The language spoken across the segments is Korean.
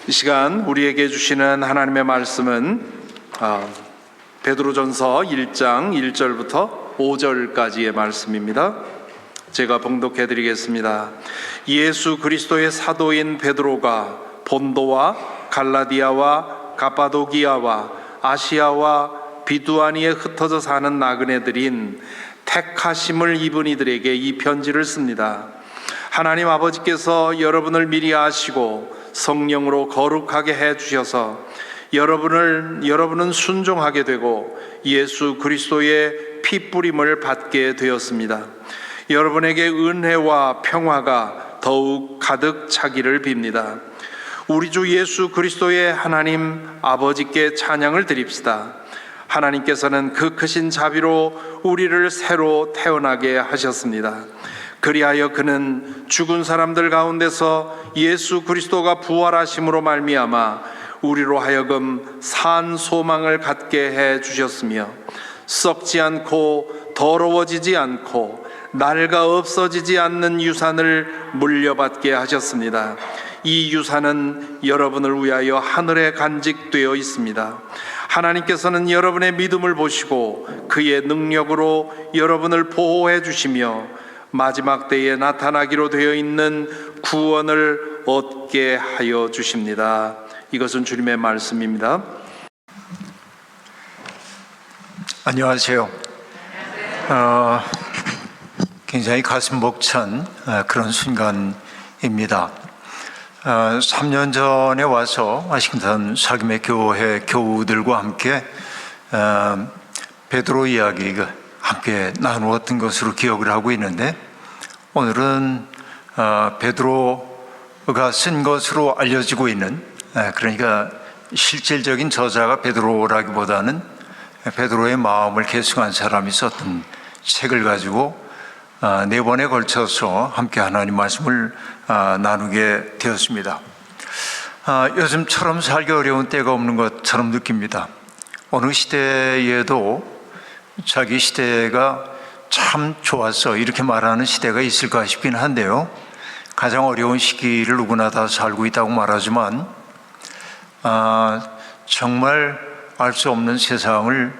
이 시간 우리에게 주시는 하나님의 말씀은 베드로전서 1장 1절부터 5절까지의 말씀입니다. 제가 봉독해 드리겠습니다. 예수 그리스도의 사도인 베드로가 본도와 갈라디아와 가파도기아와 아시아와 비두아니에 흩어져 사는 나그네들인 택하심을 입은 이들에게 이 편지를 씁니다. 하나님 아버지께서 여러분을 미리 아시고 성령으로 거룩하게 해주셔서 여러분은 순종하게 되고 예수 그리스도의 피뿌림을 받게 되었습니다. 여러분에게 은혜와 평화가 더욱 가득 차기를 빕니다. 우리 주 예수 그리스도의 하나님 아버지께 찬양을 드립시다. 하나님께서는 그 크신 자비로 우리를 새로 태어나게 하셨습니다. 그리하여 그는 죽은 사람들 가운데서 예수 그리스도가 부활하심으로 말미암아 우리로 하여금 산 소망을 갖게 해 주셨으며 썩지 않고 더러워지지 않고 낡아 없어지지 않는 유산을 물려받게 하셨습니다. 이 유산은 여러분을 위하여 하늘에 간직되어 있습니다. 하나님께서는 여러분의 믿음을 보시고 그의 능력으로 여러분을 보호해 주시며 마지막 때에 나타나기로 되어 있는 구원을 얻게 하여 주십니다. 이것은 주님의 말씀입니다. 안녕하세요. 굉장히 가슴 벅찬 그런 순간입니다. 3년 전에 와서 와싱턴 사김의 교회 교우들과 함께 베드로 이야기가 함께 나누었던 것으로 기억을 하고 있는데, 오늘은 베드로가 쓴 것으로 알려지고 있는, 그러니까 실질적인 저자가 베드로라기보다는 베드로의 마음을 계승한 사람이 썼던 책을 가지고 4번에 걸쳐서 함께 하나님 말씀을 나누게 되었습니다. 요즘처럼 살기 어려운 때가 없는 것처럼 느낍니다. 어느 시대에도 자기 시대가 참 좋았어 이렇게 말하는 시대가 있을까 싶긴 한데요, 가장 어려운 시기를 누구나 다 살고 있다고 말하지만 정말 알 수 없는 세상을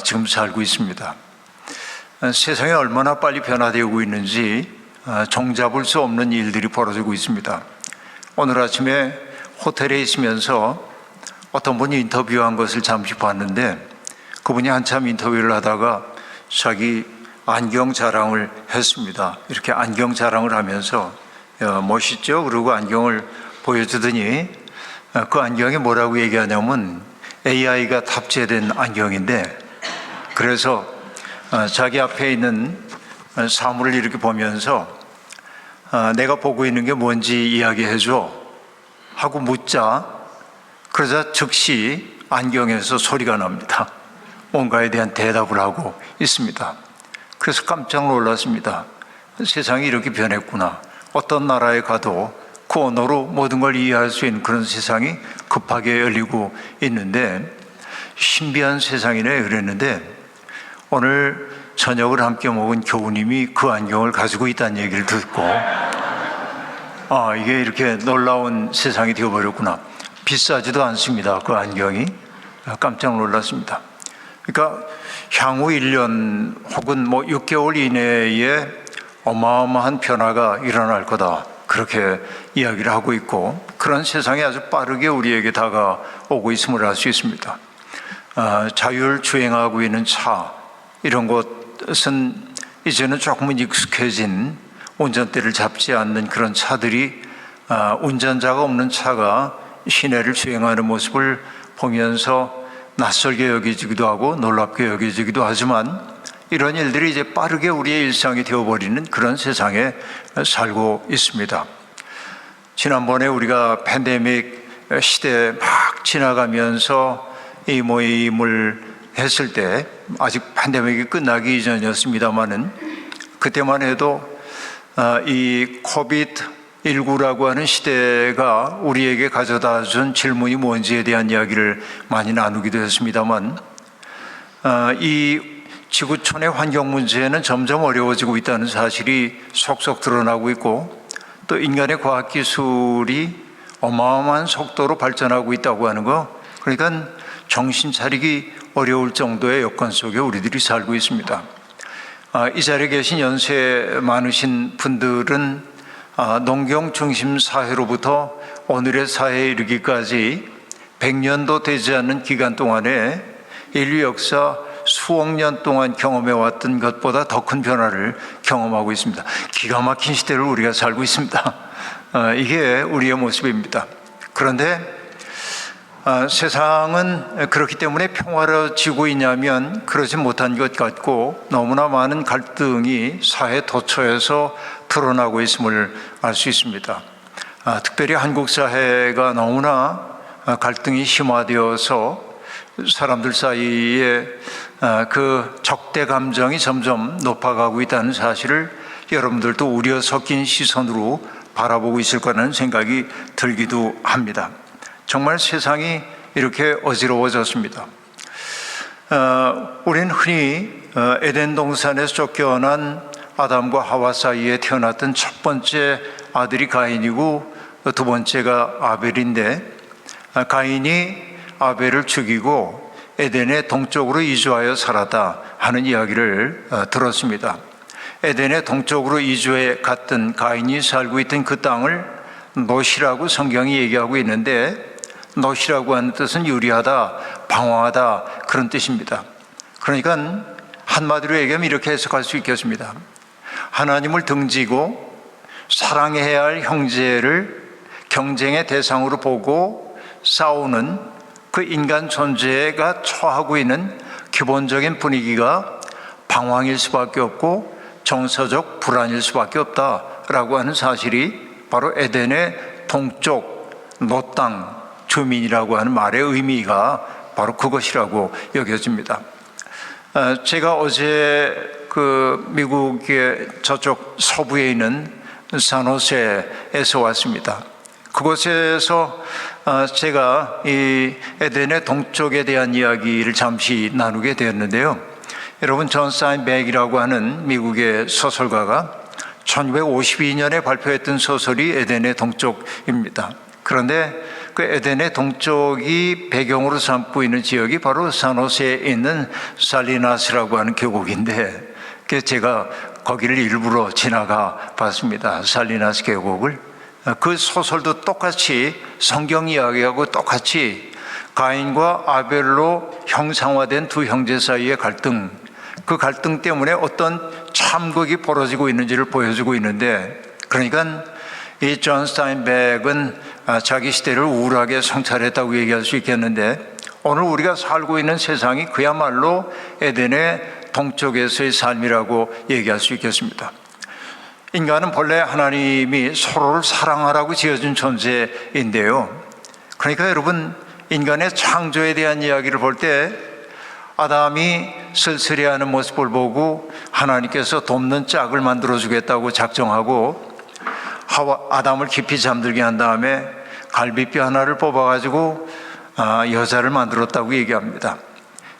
지금 살고 있습니다. 세상이 얼마나 빨리 변화되고 있는지 종잡을 수 없는 일들이 벌어지고 있습니다. 오늘 아침에 호텔에 있으면서 어떤 분이 인터뷰한 것을 잠시 봤는데, 그분이 한참 인터뷰를 하다가 자기 안경 자랑을 했습니다. 이렇게 안경 자랑을 하면서 멋있죠? 그리고 안경을 보여주더니 그 안경이 뭐라고 얘기하냐면 AI가 탑재된 안경인데, 그래서 자기 앞에 있는 사물을 이렇게 보면서 내가 보고 있는 게 뭔지 이야기해줘 하고 묻자, 그러자 즉시 안경에서 소리가 납니다. 뭔가에 대한 대답을 하고 있습니다. 그래서 깜짝 놀랐습니다. 세상이 이렇게 변했구나. 어떤 나라에 가도 그 언어로 모든 걸 이해할 수 있는 그런 세상이 급하게 열리고 있는데, 신비한 세상이네 그랬는데, 오늘 저녁을 함께 먹은 교우님이 그 안경을 가지고 있다는 얘기를 듣고 이게 이렇게 놀라운 세상이 되어버렸구나. 비싸지도 않습니다. 그 안경이. 깜짝 놀랐습니다. 그러니까 향후 1년 혹은 6개월 이내에 어마어마한 변화가 일어날 거다, 그렇게 이야기를 하고 있고, 그런 세상이 아주 빠르게 우리에게 다가오고 있음을 알 수 있습니다. 자율주행하고 있는 차, 이런 것은 이제는 조금은 익숙해진, 운전대를 잡지 않는 그런 차들이 운전자가 없는 차가 시내를 주행하는 모습을 보면서 낯설게 여겨지기도 하고 놀랍게 여겨지기도 하지만, 이런 일들이 이제 빠르게 우리의 일상이 되어버리는 그런 세상에 살고 있습니다. 지난번에 우리가 팬데믹 시대에 막 지나가면서 이 모임을 했을 때, 아직 팬데믹이 끝나기 이전이었습니다마는, 그때만 해도 이 코비드19라고 하는 시대가 우리에게 가져다 준 질문이 뭔지에 대한 이야기를 많이 나누기도 했습니다만, 이 지구촌의 환경 문제는 점점 어려워지고 있다는 사실이 속속 드러나고 있고, 또 인간의 과학기술이 어마어마한 속도로 발전하고 있다고 하는 거, 그러니까 정신 차리기 어려울 정도의 여건 속에 우리들이 살고 있습니다. 이 자리에 계신 연세 많으신 분들은 농경 중심 사회로부터 오늘의 사회에 이르기까지 100년도 되지 않는 기간 동안에 인류 역사 수억 년 동안 경험해왔던 것보다 더 큰 변화를 경험하고 있습니다. 기가 막힌 시대를 우리가 살고 있습니다. 이게 우리의 모습입니다. 그런데 세상은 그렇기 때문에 평화로워지고 있냐면 그러지 못한 것 같고, 너무나 많은 갈등이 사회 도처에서 드러나고 있음을 알 수 있습니다. 특별히 한국 사회가 너무나 갈등이 심화되어서 사람들 사이에 그 적대 감정이 점점 높아가고 있다는 사실을 여러분들도 우려 섞인 시선으로 바라보고 있을 거라는 생각이 들기도 합니다. 정말 세상이 이렇게 어지러워졌습니다. 우리는 흔히 에덴 동산에서 쫓겨난 아담과 하와 사이에 태어났던 첫 번째 아들이 가인이고 두 번째가 아벨인데, 가인이 아벨을 죽이고 에덴의 동쪽으로 이주하여 살았다 하는 이야기를 들었습니다. 에덴의 동쪽으로 이주해 갔던 가인이 살고 있던 그 땅을 롯이라고 성경이 얘기하고 있는데, 롯이라고 하는 뜻은 유리하다, 방황하다, 그런 뜻입니다. 그러니까 한마디로 얘기하면 이렇게 해석할 수 있겠습니다. 하나님을 등지고 사랑해야 할 형제를 경쟁의 대상으로 보고 싸우는 그 인간 존재가 처하고 있는 기본적인 분위기가 방황일 수밖에 없고 정서적 불안일 수밖에 없다라고 하는 사실이 바로 에덴의 동쪽 롯 땅 주민이라고 하는 말의 의미가 바로 그것이라고 여겨집니다. 제가 어제 그 미국의 저쪽 서부에 있는 산호세에서 왔습니다. 그곳에서 제가 이 에덴의 동쪽에 대한 이야기를 잠시 나누게 되었는데요. 여러분, 존 스타인백이라고 하는 미국의 소설가가 1952년에 발표했던 소설이 에덴의 동쪽입니다. 그런데 그 에덴의 동쪽이 배경으로 삼고 있는 지역이 바로 산호세에 있는 살리나스라고 하는 계곡인데, 제가 거기를 일부러 지나가 봤습니다. 살리나스 계곡을. 그 소설도 똑같이 성경 이야기하고 똑같이 가인과 아벨로 형상화된 두 형제 사이의 갈등, 그 갈등 때문에 어떤 참극이 벌어지고 있는지를 보여주고 있는데, 그러니까 이 존 스타인백은 자기 시대를 우울하게 성찰했다고 얘기할 수 있겠는데, 오늘 우리가 살고 있는 세상이 그야말로 에덴의 동쪽에서의 삶이라고 얘기할 수 있겠습니다. 인간은 본래 하나님이 서로를 사랑하라고 지어준 존재인데요. 그러니까 여러분, 인간의 창조에 대한 이야기를 볼 때 아담이 쓸쓸해하는 모습을 보고 하나님께서 돕는 짝을 만들어주겠다고 작정하고 아담을 깊이 잠들게 한 다음에 갈비뼈 하나를 뽑아가지고 여자를 만들었다고 얘기합니다.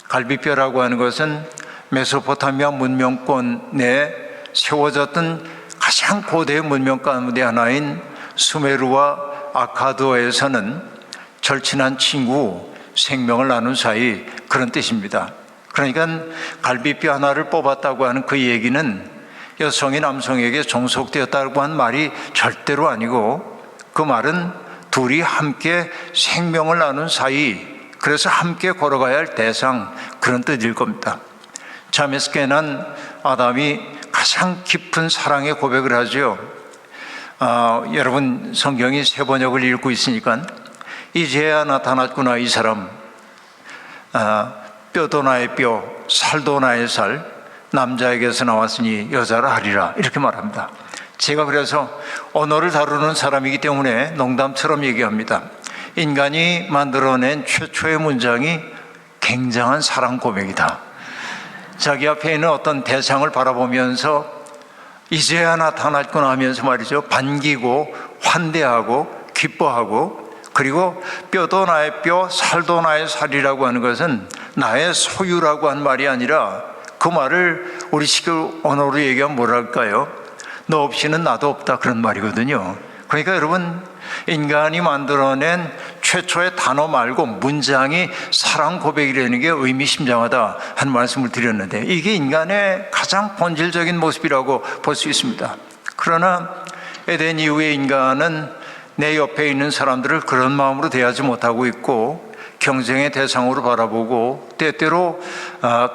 갈비뼈라고 하는 것은 메소포타미아 문명권 내에 세워졌던 가장 고대의 문명 가운데 하나인 수메르와 아카드에서는 절친한 친구, 생명을 나눈 사이, 그런 뜻입니다. 그러니까 갈비뼈 하나를 뽑았다고 하는 그 얘기는 여성이 남성에게 종속되었다고 한 말이 절대로 아니고, 그 말은 둘이 함께 생명을 나눈 사이, 그래서 함께 걸어가야 할 대상, 그런 뜻일 겁니다. 자매스 깨난 아담이 가장 깊은 사랑의 고백을 하죠. 여러분, 성경이 세 번역을 읽고 있으니까 이제야 나타났구나 이 사람. 뼈도 나의 뼈, 살도 나의 살, 남자에게서 나왔으니 여자라 하리라, 이렇게 말합니다. 제가 그래서 언어를 다루는 사람이기 때문에 농담처럼 얘기합니다. 인간이 만들어낸 최초의 문장이 굉장한 사랑 고백이다. 자기 앞에 있는 어떤 대상을 바라보면서 이제야 나타났구나 하면서 말이죠, 반기고 환대하고 기뻐하고, 그리고 뼈도 나의 뼈, 살도 나의 살이라고 하는 것은 나의 소유라고 한 말이 아니라, 그 말을 우리식 언어로 얘기하면 뭐랄까요? 너 없이는 나도 없다, 그런 말이거든요. 그러니까 여러분, 인간이 만들어낸 최초의 단어 말고 문장이 사랑 고백이라는 게 의미심장하다 하는 말씀을 드렸는데, 이게 인간의 가장 본질적인 모습이라고 볼 수 있습니다. 그러나 에덴 이후의 인간은 내 옆에 있는 사람들을 그런 마음으로 대하지 못하고 있고, 경쟁의 대상으로 바라보고 때때로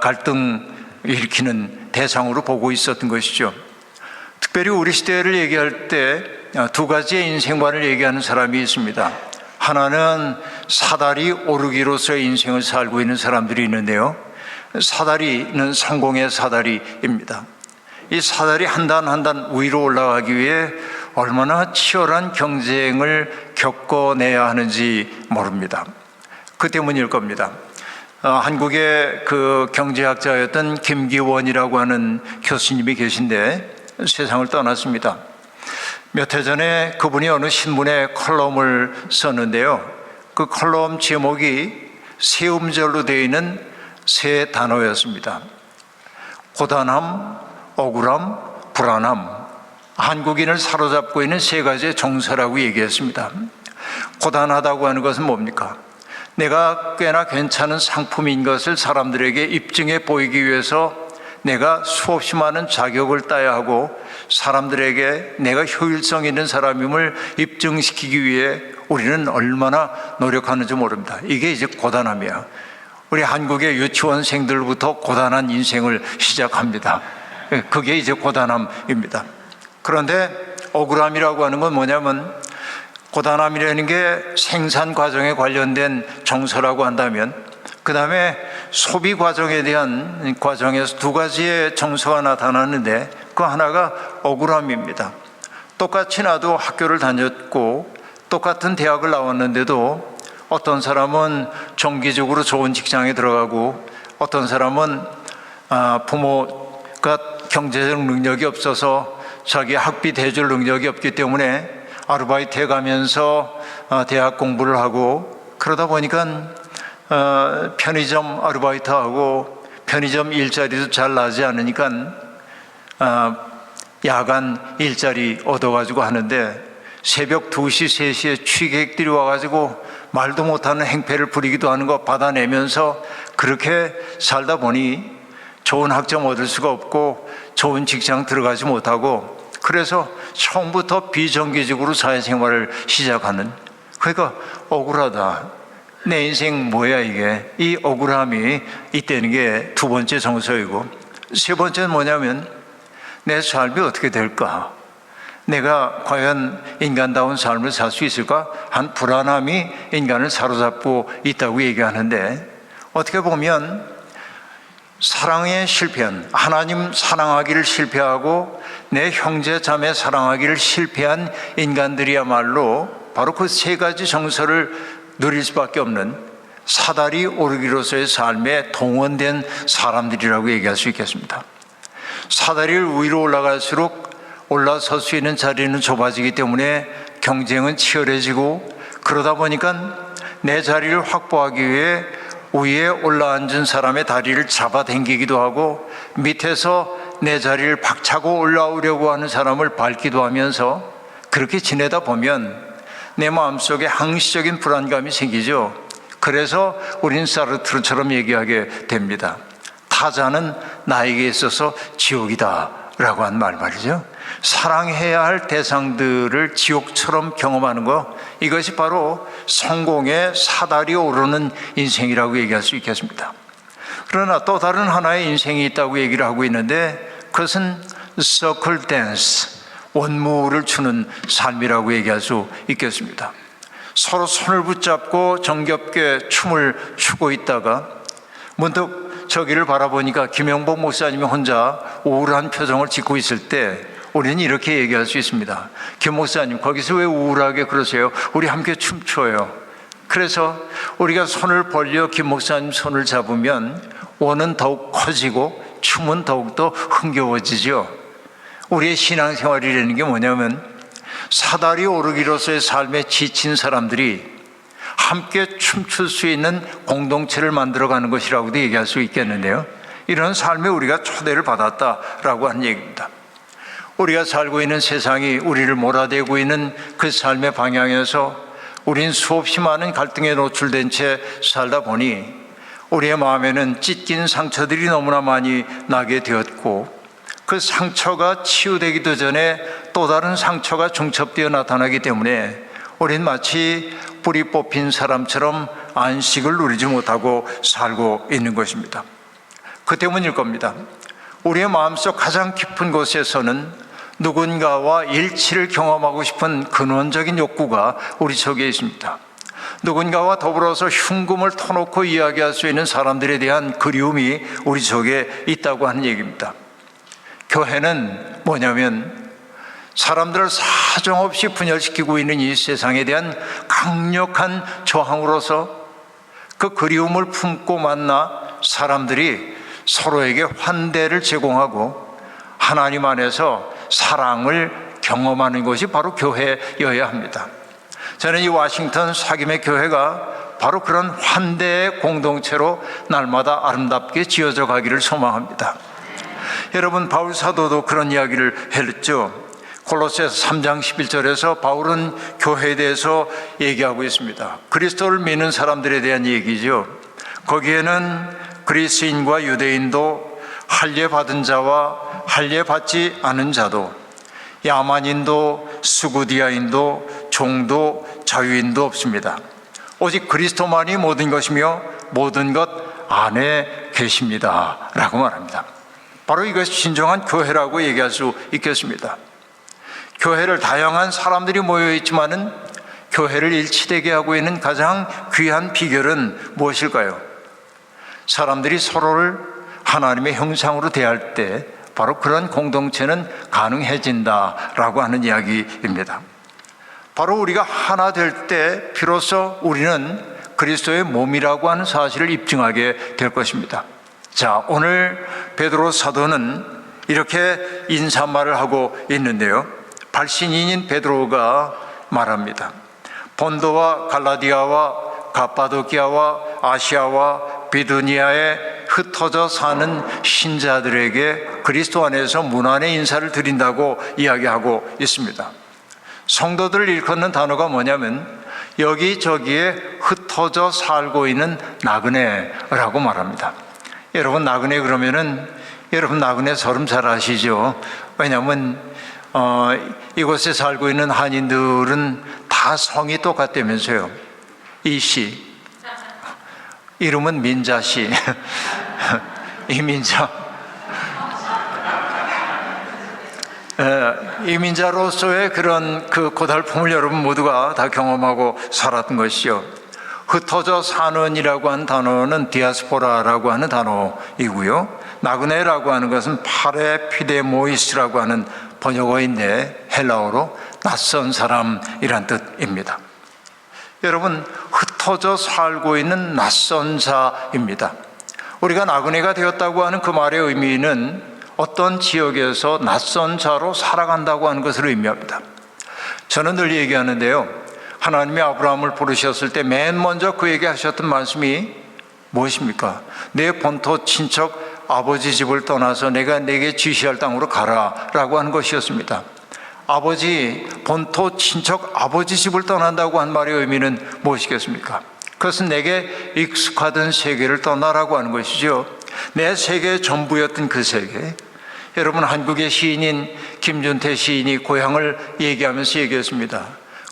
갈등 일으키는 대상으로 보고 있었던 것이죠. 특별히 우리 시대를 얘기할 때 두 가지의 인생관을 얘기하는 사람이 있습니다. 하나는 사다리 오르기로서의 인생을 살고 있는 사람들이 있는데요, 사다리는 성공의 사다리입니다. 이 사다리 한 단 한 단 위로 올라가기 위해 얼마나 치열한 경쟁을 겪어내야 하는지 모릅니다. 그 때문일 겁니다. 한국의 그 경제학자였던 김기원이라고 하는 교수님이 계신데 세상을 떠났습니다. 몇 해 전에 그분이 어느 신문에 컬럼을 썼는데요, 그 컬럼 제목이 세 음절로 되어 있는 세 단어였습니다. 고단함, 억울함, 불안함, 한국인을 사로잡고 있는 세 가지의 정서라고 얘기했습니다. 고단하다고 하는 것은 뭡니까? 내가 꽤나 괜찮은 상품인 것을 사람들에게 입증해 보이기 위해서 내가 수없이 많은 자격을 따야 하고, 사람들에게 내가 효율성 있는 사람임을 입증시키기 위해 우리는 얼마나 노력하는지 모릅니다. 이게 이제 고단함이야. 우리 한국의 유치원생들부터 고단한 인생을 시작합니다. 그게 이제 고단함입니다. 그런데 억울함이라고 하는 건 뭐냐면, 고단함이라는 게 생산 과정에 관련된 정서라고 한다면, 그 다음에 소비 과정에 대한 과정에서 두 가지의 정서가 나타나는데, 그 하나가 억울함입니다. 똑같이 나도 학교를 다녔고 똑같은 대학을 나왔는데도 어떤 사람은 정기적으로 좋은 직장에 들어가고, 어떤 사람은 부모가 경제적 능력이 없어서 자기 학비 대줄 능력이 없기 때문에 아르바이트 해가면서 대학 공부를 하고, 그러다 보니까 편의점 아르바이트하고 편의점 일자리도 잘 나지 않으니까 야간 일자리 얻어가지고 하는데, 새벽 2시, 3시에 취객들이 와가지고 말도 못하는 행패를 부리기도 하는 거 받아내면서 그렇게 살다 보니 좋은 학점 얻을 수가 없고 좋은 직장 들어가지 못하고, 그래서 처음부터 비정규직으로 사회생활을 시작하는, 그러니까 억울하다, 내 인생 뭐야 이게, 이 억울함이 있다는 게 두 번째 정서이고, 세 번째는 뭐냐면 내 삶이 어떻게 될까, 내가 과연 인간다운 삶을 살 수 있을까 한 불안함이 인간을 사로잡고 있다고 얘기하는데, 어떻게 보면 사랑에 실패한, 하나님 사랑하기를 실패하고 내 형제 자매 사랑하기를 실패한 인간들이야말로 바로 그 세 가지 정서를 누릴 수밖에 없는 사다리 오르기로서의 삶에 동원된 사람들이라고 얘기할 수 있겠습니다. 사다리를 위로 올라갈수록 올라설 수 있는 자리는 좁아지기 때문에 경쟁은 치열해지고, 그러다 보니까 내 자리를 확보하기 위해 위에 올라앉은 사람의 다리를 잡아당기기도 하고, 밑에서 내 자리를 박차고 올라오려고 하는 사람을 밟기도 하면서, 그렇게 지내다 보면 내 마음속에 항시적인 불안감이 생기죠. 그래서 우린 사르트르처럼 얘기하게 됩니다. 타자는 나에게 있어서 지옥이다 라고 한 말이죠. 사랑해야 할 대상들을 지옥처럼 경험하는 것, 이것이 바로 성공의 사다리 오르는 인생이라고 얘기할 수 있겠습니다. 그러나 또 다른 하나의 인생이 있다고 얘기를 하고 있는데, 그것은 서클 댄스, 원무를 추는 삶이라고 얘기할 수 있겠습니다. 서로 손을 붙잡고 정겹게 춤을 추고 있다가 문득 저기를 바라보니까 김영복 목사님이 혼자 우울한 표정을 짓고 있을 때 우리는 이렇게 얘기할 수 있습니다. 김 목사님, 거기서 왜 우울하게 그러세요? 우리 함께 춤춰요. 그래서 우리가 손을 벌려 김 목사님 손을 잡으면 원은 더욱 커지고 춤은 더욱더 흥겨워지죠. 우리의 신앙생활이라는 게 뭐냐면, 사다리 오르기로서의 삶에 지친 사람들이 함께 춤출 수 있는 공동체를 만들어가는 것이라고도 얘기할 수 있겠는데요, 이런 삶에 우리가 초대를 받았다라고 하는 얘기입니다. 우리가 살고 있는 세상이 우리를 몰아대고 있는 그 삶의 방향에서 우린 수없이 많은 갈등에 노출된 채 살다 보니 우리의 마음에는 찢긴 상처들이 너무나 많이 나게 되었고, 그 상처가 치유되기도 전에 또 다른 상처가 중첩되어 나타나기 때문에 우린 마치 뿌리 뽑힌 사람처럼 안식을 누리지 못하고 살고 있는 것입니다. 그 때문일 겁니다. 우리의 마음속 가장 깊은 곳에서는 누군가와 일치를 경험하고 싶은 근원적인 욕구가 우리 속에 있습니다. 누군가와 더불어서 흉금을 터놓고 이야기할 수 있는 사람들에 대한 그리움이 우리 속에 있다고 하는 얘기입니다. 교회는 뭐냐면 사람들을 사정없이 분열시키고 있는 이 세상에 대한 강력한 저항으로서 그 그리움을 품고 만나 사람들이 서로에게 환대를 제공하고 하나님 안에서 사랑을 경험하는 것이 바로 교회여야 합니다. 저는 이 워싱턴 사김의 교회가 바로 그런 환대의 공동체로 날마다 아름답게 지어져 가기를 소망합니다. 여러분, 바울 사도도 그런 이야기를 했죠. 골로새서 3장 11절에서 바울은 교회에 대해서 얘기하고 있습니다. 그리스도를 믿는 사람들에 대한 얘기죠. 거기에는 그리스인과 유대인도, 할례 받은 자와 할례 받지 않은 자도, 야만인도 스구디아인도 종도 자유인도 없습니다. 오직 그리스도만이 모든 것이며 모든 것 안에 계십니다 라고 말합니다. 바로 이것이 진정한 교회라고 얘기할 수 있겠습니다. 교회를 다양한 사람들이 모여 있지만은 교회를 일치되게 하고 있는 가장 귀한 비결은 무엇일까요? 사람들이 서로를 하나님의 형상으로 대할 때 바로 그런 공동체는 가능해진다라고 하는 이야기입니다. 바로 우리가 하나 될 때 비로소 우리는 그리스도의 몸이라고 하는 사실을 입증하게 될 것입니다. 자, 오늘 베드로 사도는 이렇게 인사말을 하고 있는데요. 발신인인 베드로가 말합니다. 본도와 갈라디아와 갑바도기아와 아시아와 비두니아에 흩어져 사는 신자들에게 그리스도 안에서 문안의 인사를 드린다고 이야기하고 있습니다. 성도들을 일컫는 단어가 뭐냐면 여기저기에 흩어져 살고 있는 나그네라고 말합니다. 여러분, 나그네 그러면은 여러분 나그네 설음 잘 아시죠? 왜냐하면 이곳에 살고 있는 한인들은 다 성이 똑같다면서요. 이씨, 이름은 민자씨, 이민자. 이민자로서의 그런 그 고달픔을 여러분 모두가 다 경험하고 살았던 것이죠. 흩어져 사는이라고 하는 단어는 디아스포라라고 하는 단어이고요. 나그네라고 하는 것은 파레피데모이스라고 하는 번역어인데 헬라어로 낯선 사람이란 뜻입니다. 여러분, 흩어져 살고 있는 낯선 자입니다. 우리가 나그네가 되었다고 하는 그 말의 의미는 어떤 지역에서 낯선 자로 살아간다고 하는 것을 의미합니다. 저는 늘 얘기하는데요, 하나님이 아브라함을 부르셨을 때 맨 먼저 그에게 하셨던 말씀이 무엇입니까? 내 본토 친척 아버지 집을 떠나서 내가 내게 지시할 땅으로 가라 라고 하는 것이었습니다. 아버지, 본토 친척 아버지 집을 떠난다고 한 말의 의미는 무엇이겠습니까? 그것은 내게 익숙하던 세계를 떠나라고 하는 것이죠. 내 세계의 전부였던 그 세계. 여러분, 한국의 시인인 김준태 시인이 고향을 얘기하면서 얘기했습니다.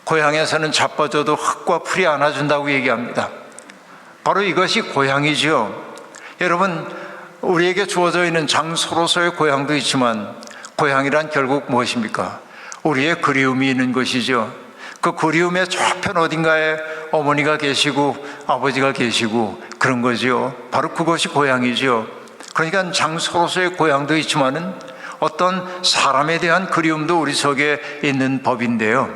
고향에서는 자빠져도 흙과 풀이 안아준다고 얘기합니다. 바로 이것이 고향이죠. 여러분, 우리에게 주어져 있는 장소로서의 고향도 있지만 고향이란 결국 무엇입니까? 우리의 그리움이 있는 것이죠. 그 그리움의 저편 어딘가에 어머니가 계시고 아버지가 계시고 그런 거죠. 바로 그것이 고향이죠. 그러니까 장소로서의 고향도 있지만은 어떤 사람에 대한 그리움도 우리 속에 있는 법인데요.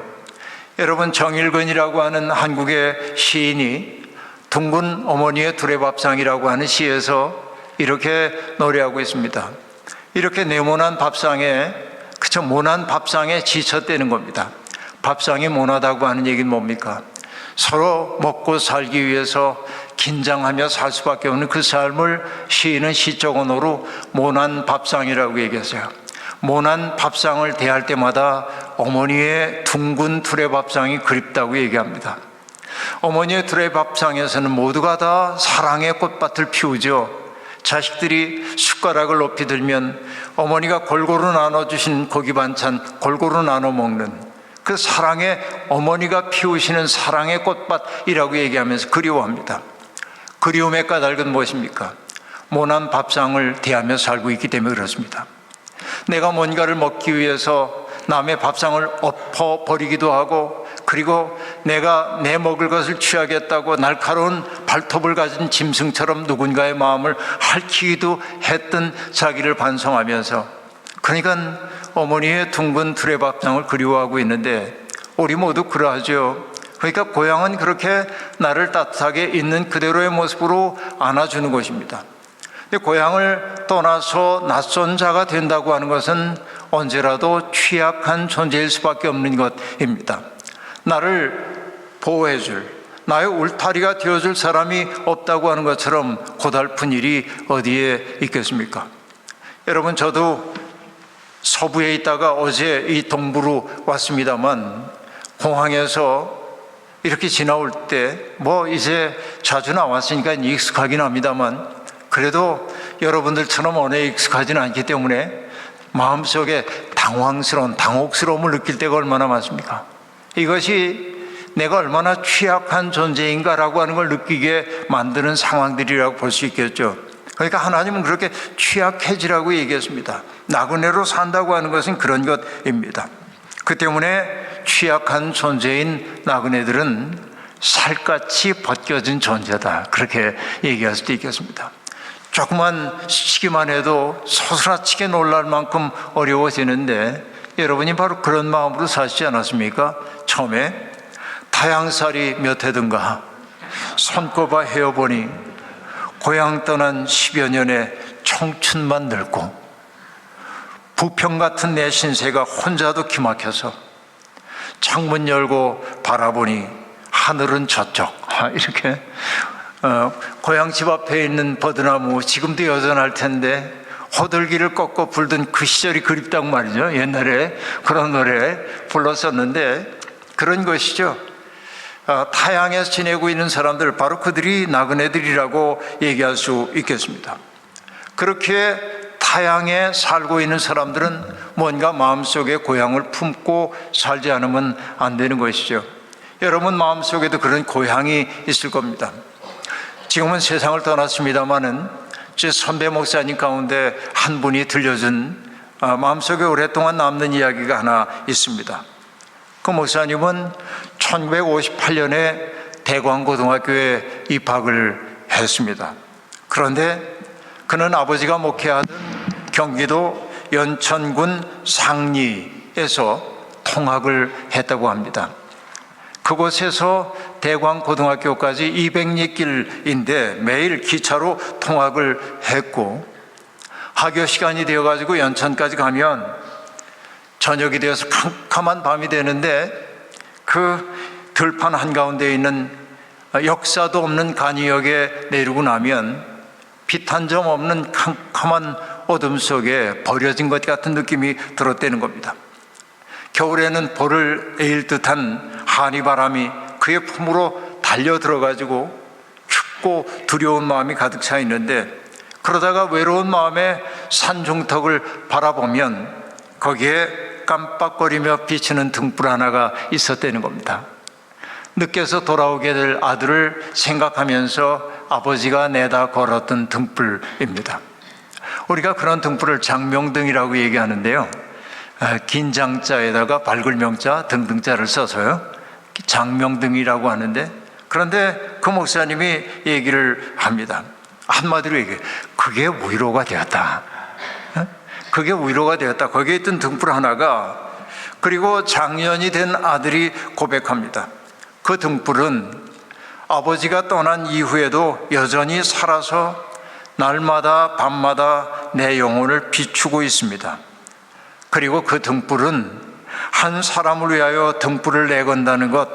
여러분, 정일근이라고 하는 한국의 시인이 둥근 어머니의 두레밥상이라고 하는 시에서 이렇게 노래하고 있습니다. 이렇게 네모난 밥상에, 그쵸, 모난 밥상에 지쳤다는 겁니다. 밥상이 모나다고 하는 얘기는 뭡니까? 서로 먹고 살기 위해서 긴장하며 살 수밖에 없는 그 삶을 시인은 시적 언어로 모난 밥상이라고 얘기했어요. 모난 밥상을 대할 때마다 어머니의 둥근 두레밥상이 그립다고 얘기합니다. 어머니의 두레밥상에서는 모두가 다 사랑의 꽃밭을 피우죠. 자식들이 숟가락을 높이 들면 어머니가 골고루 나눠주신 고기 반찬 골고루 나눠 먹는 그 사랑의, 어머니가 피우시는 사랑의 꽃밭이라고 얘기하면서 그리워합니다. 그리움의 까닭은 무엇입니까? 모난 밥상을 대하며 살고 있기 때문에 그렇습니다. 내가 뭔가를 먹기 위해서 남의 밥상을 엎어버리기도 하고, 그리고 내가 내 먹을 것을 취하겠다고 날카로운 발톱을 가진 짐승처럼 누군가의 마음을 핥히기도 했던 자기를 반성하면서, 그러니까 어머니의 둥근 두레밥상을 그리워하고 있는데 우리 모두 그러하죠. 그러니까 고향은 그렇게 나를 따뜻하게 있는 그대로의 모습으로 안아주는 것입니다. 근데 고향을 떠나서 낯선 자가 된다고 하는 것은 언제라도 취약한 존재일 수밖에 없는 것입니다. 나를 보호해줄, 나의 울타리가 되어줄 사람이 없다고 하는 것처럼 고달픈 일이 어디에 있겠습니까? 여러분, 저도 서부에 있다가 어제 이 동부로 왔습니다만, 공항에서 이렇게 지나올 때 이제 자주 나왔으니까 익숙하긴 합니다만, 그래도 여러분들처럼 언어에 익숙하지는 않기 때문에 마음속에 당혹스러움을 느낄 때가 얼마나 많습니까? 이것이 내가 얼마나 취약한 존재인가라고 하는 걸 느끼게 만드는 상황들이라고 볼 수 있겠죠. 그러니까 하나님은 그렇게 취약해지라고 얘기했습니다. 나그네로 산다고 하는 것은 그런 것입니다. 그 때문에 취약한 존재인 나그네들은 살갗이 벗겨진 존재다, 그렇게 얘기할 수도 있겠습니다. 조그만 시기만 해도 소스라치게 놀랄 만큼 어려워지는데, 여러분이 바로 그런 마음으로 사시지 않았습니까? 처음에 타향살이 몇 해든가 손꼽아 헤어보니 고향 떠난 10여 년의 청춘만 늙고 부평 같은 내 신세가 혼자도 기막혀서 창문 열고 바라보니 하늘은 저쪽, 이렇게 고향 집 앞에 있는 버드나무 지금도 여전할 텐데 호들기를 꺾고 불던 그 시절이 그립다고 말이죠. 옛날에 그런 노래 불렀었는데 그런 것이죠. 타향에서 지내고 있는 사람들, 바로 그들이 나그네들이라고 얘기할 수 있겠습니다. 그렇게 타향에 살고 있는 사람들은 뭔가 마음속에 고향을 품고 살지 않으면 안 되는 것이죠. 여러분 마음속에도 그런 고향이 있을 겁니다. 지금은 세상을 떠났습니다마는 제 선배 목사님 가운데 한 분이 들려준 마음속에 오랫동안 남는 이야기가 하나 있습니다. 그 목사님은 1958년에 대광고등학교에 입학을 했습니다. 그런데 그는 아버지가 목회하던 경기도 연천군 상리에서 통학을 했다고 합니다. 그곳에서 대광고등학교까지 200리 길인데 매일 기차로 통학을 했고, 하교 시간이 되어가지고 연천까지 가면 저녁이 되어서 캄캄한 밤이 되는데 그 들판 한가운데 있는 역사도 없는 간이역에 내리고 나면 빛 한 점 없는 캄캄한 어둠 속에 버려진 것 같은 느낌이 들었다는 겁니다. 겨울에는 볼을 에일 듯한 한이바람이 그의 품으로 달려 들어가지고 춥고 두려운 마음이 가득 차 있는데, 그러다가 외로운 마음에 산중턱을 바라보면 거기에 깜빡거리며 비치는 등불 하나가 있었다는 겁니다. 늦게서 돌아오게 될 아들을 생각하면서 아버지가 내다 걸었던 등불입니다. 우리가 그런 등불을 장명등이라고 얘기하는데요, 긴 장자에다가 밝을 명자 등등자를 써서요 장명등이라고 하는데, 그런데 그 목사님이 얘기를 합니다. 한마디로 얘기해, 그게 위로가 되었다. 그게 위로가 되었다. 거기에 있던 등불 하나가, 그리고 장년이 된 아들이 고백합니다. 그 등불은 아버지가 떠난 이후에도 여전히 살아서 날마다 밤마다 내 영혼을 비추고 있습니다. 그리고 그 등불은 한 사람을 위하여 등불을 내건다는 것,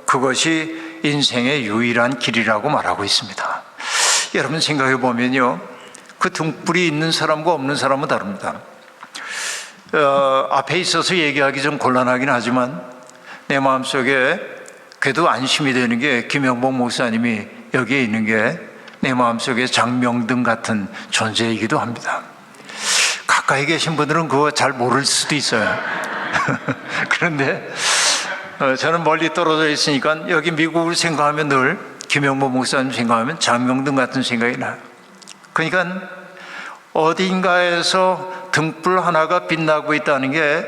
그것이 인생의 유일한 길이라고 말하고 있습니다. 여러분 생각해 보면요, 그 등불이 있는 사람과 없는 사람은 다릅니다. 앞에 있어서 얘기하기 좀 곤란하긴 하지만 내 마음속에 그래도 안심이 되는 게 김영복 목사님이 여기에 있는 게 내 마음속에 장명등 같은 존재이기도 합니다. 가까이 계신 분들은 그거 잘 모를 수도 있어요. 그런데 저는 멀리 떨어져 있으니까 여기 미국을 생각하면 늘 김영복 목사님 생각하면 장명등 같은 생각이 나요. 그러니까 어딘가에서 등불 하나가 빛나고 있다는 게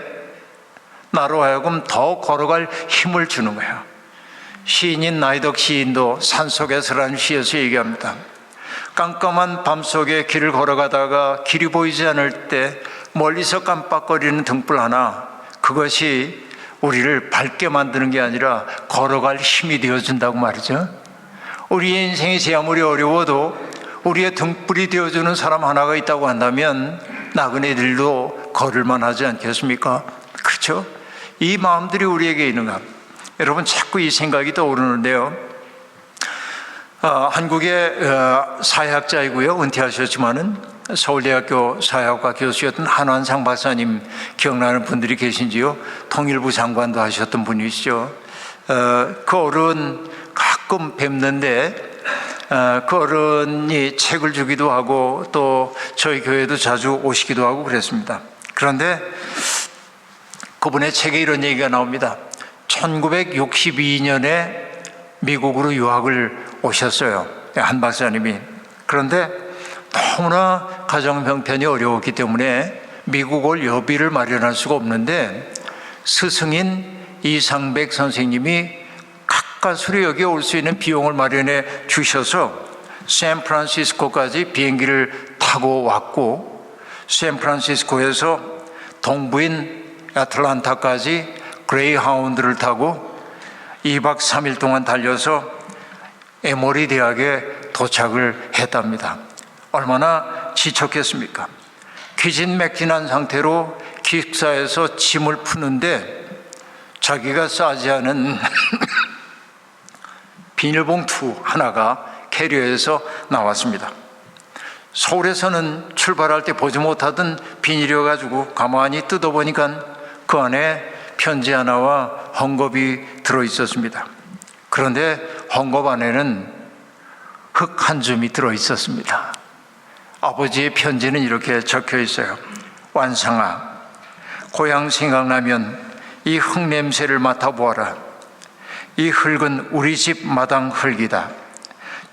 나로 하여금 더 걸어갈 힘을 주는 거예요. 시인인 나이덕 시인도 산속에서라는 시에서 얘기합니다. 깜깜한 밤속에 길을 걸어가다가 길이 보이지 않을 때 멀리서 깜빡거리는 등불 하나, 그것이 우리를 밝게 만드는 게 아니라 걸어갈 힘이 되어준다고 말이죠. 우리의 인생이 아무리 어려워도 우리의 등불이 되어주는 사람 하나가 있다고 한다면 나그네들도 걸을만 하지 않겠습니까? 그렇죠? 이 마음들이 우리에게 있는가? 여러분, 자꾸 이 생각이 떠오르는데요. 한국의 사회학자이고요, 은퇴하셨지만은 서울대학교 사회학과 교수였던 한완상 박사님 기억나는 분들이 계신지요? 통일부 장관도 하셨던 분이시죠. 그 어른 가끔 뵙는데 그 어른이 책을 주기도 하고 또 저희 교회도 자주 오시기도 하고 그랬습니다. 그런데 그분의 책에 이런 얘기가 나옵니다. 1962년에 미국으로 유학을 오셨어요, 한 박사님이. 그런데 너무나 가정 형편이 어려웠기 때문에 미국 올 여비를 마련할 수가 없는데 스승인 이상백 선생님이 가까스로 여기 올 수 있는 비용을 마련해 주셔서 샌프란시스코까지 비행기를 타고 왔고, 샌프란시스코에서 동부인 애틀란타까지 그레이하운드를 타고 2박 3일 동안 달려서 에모리 대학에 도착을 했답니다. 얼마나 지쳤겠습니까? 기진맥진한 상태로 기숙사에서 짐을 푸는데 자기가 싸지 않은 비닐봉투 하나가 캐리어에서 나왔습니다. 서울에서는 출발할 때 보지 못하던 비닐이어가지고 가만히 뜯어보니까 그 안에 편지 하나와 헝겊이 들어있었습니다. 그런데 헝겊 안에는 흙 한 줌이 들어있었습니다. 아버지의 편지는 이렇게 적혀 있어요. 완상아, 고향 생각나면 이 흙 냄새를 맡아보아라. 이 흙은 우리 집 마당 흙이다.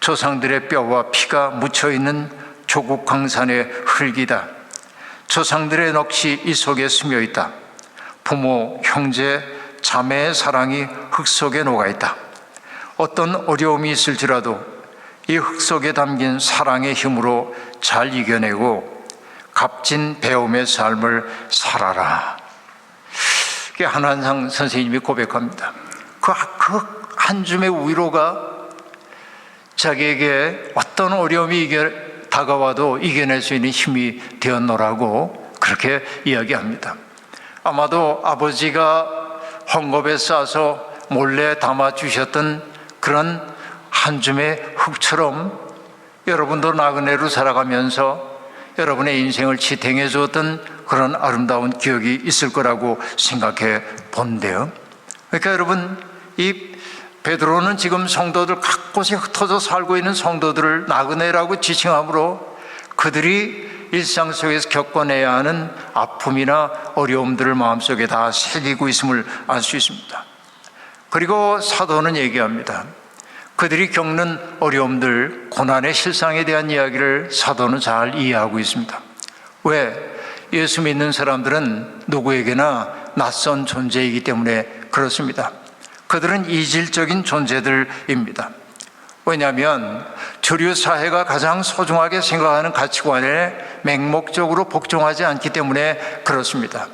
조상들의 뼈와 피가 묻혀있는 조국 강산의 흙이다. 조상들의 넋이 이 속에 스며있다. 부모, 형제, 자매의 사랑이 흙 속에 녹아있다. 어떤 어려움이 있을지라도 이 흙 속에 담긴 사랑의 힘으로 잘 이겨내고 값진 배움의 삶을 살아라. 그게 한완상 선생님이 고백합니다. 그 한 줌의 위로가 자기에게 어떤 어려움이 다가와도 이겨낼 수 있는 힘이 되었노라고 그렇게 이야기합니다. 아마도 아버지가 헝겊에 싸서 몰래 담아주셨던 그런 한 줌의 흙처럼 여러분도 나그네로 살아가면서 여러분의 인생을 지탱해 주었던 그런 아름다운 기억이 있을 거라고 생각해 본대요. 그러니까 여러분, 이 베드로는 지금 성도들 곳곳에 흩어져 살고 있는 성도들을 나그네라고 지칭함으로 그들이 일상 속에서 겪어내야 하는 아픔이나 어려움들을 마음속에 다 새기고 있음을 알 수 있습니다. 그리고 사도는 얘기합니다. 그들이 겪는 어려움들, 고난의 실상에 대한 이야기를 사도는 잘 이해하고 있습니다. 왜? 예수 믿는 사람들은 누구에게나 낯선 존재이기 때문에 그렇습니다. 그들은 이질적인 존재들입니다. 왜냐하면 주류 사회가 가장 소중하게 생각하는 가치관에 맹목적으로 복종하지 않기 때문에 그렇습니다.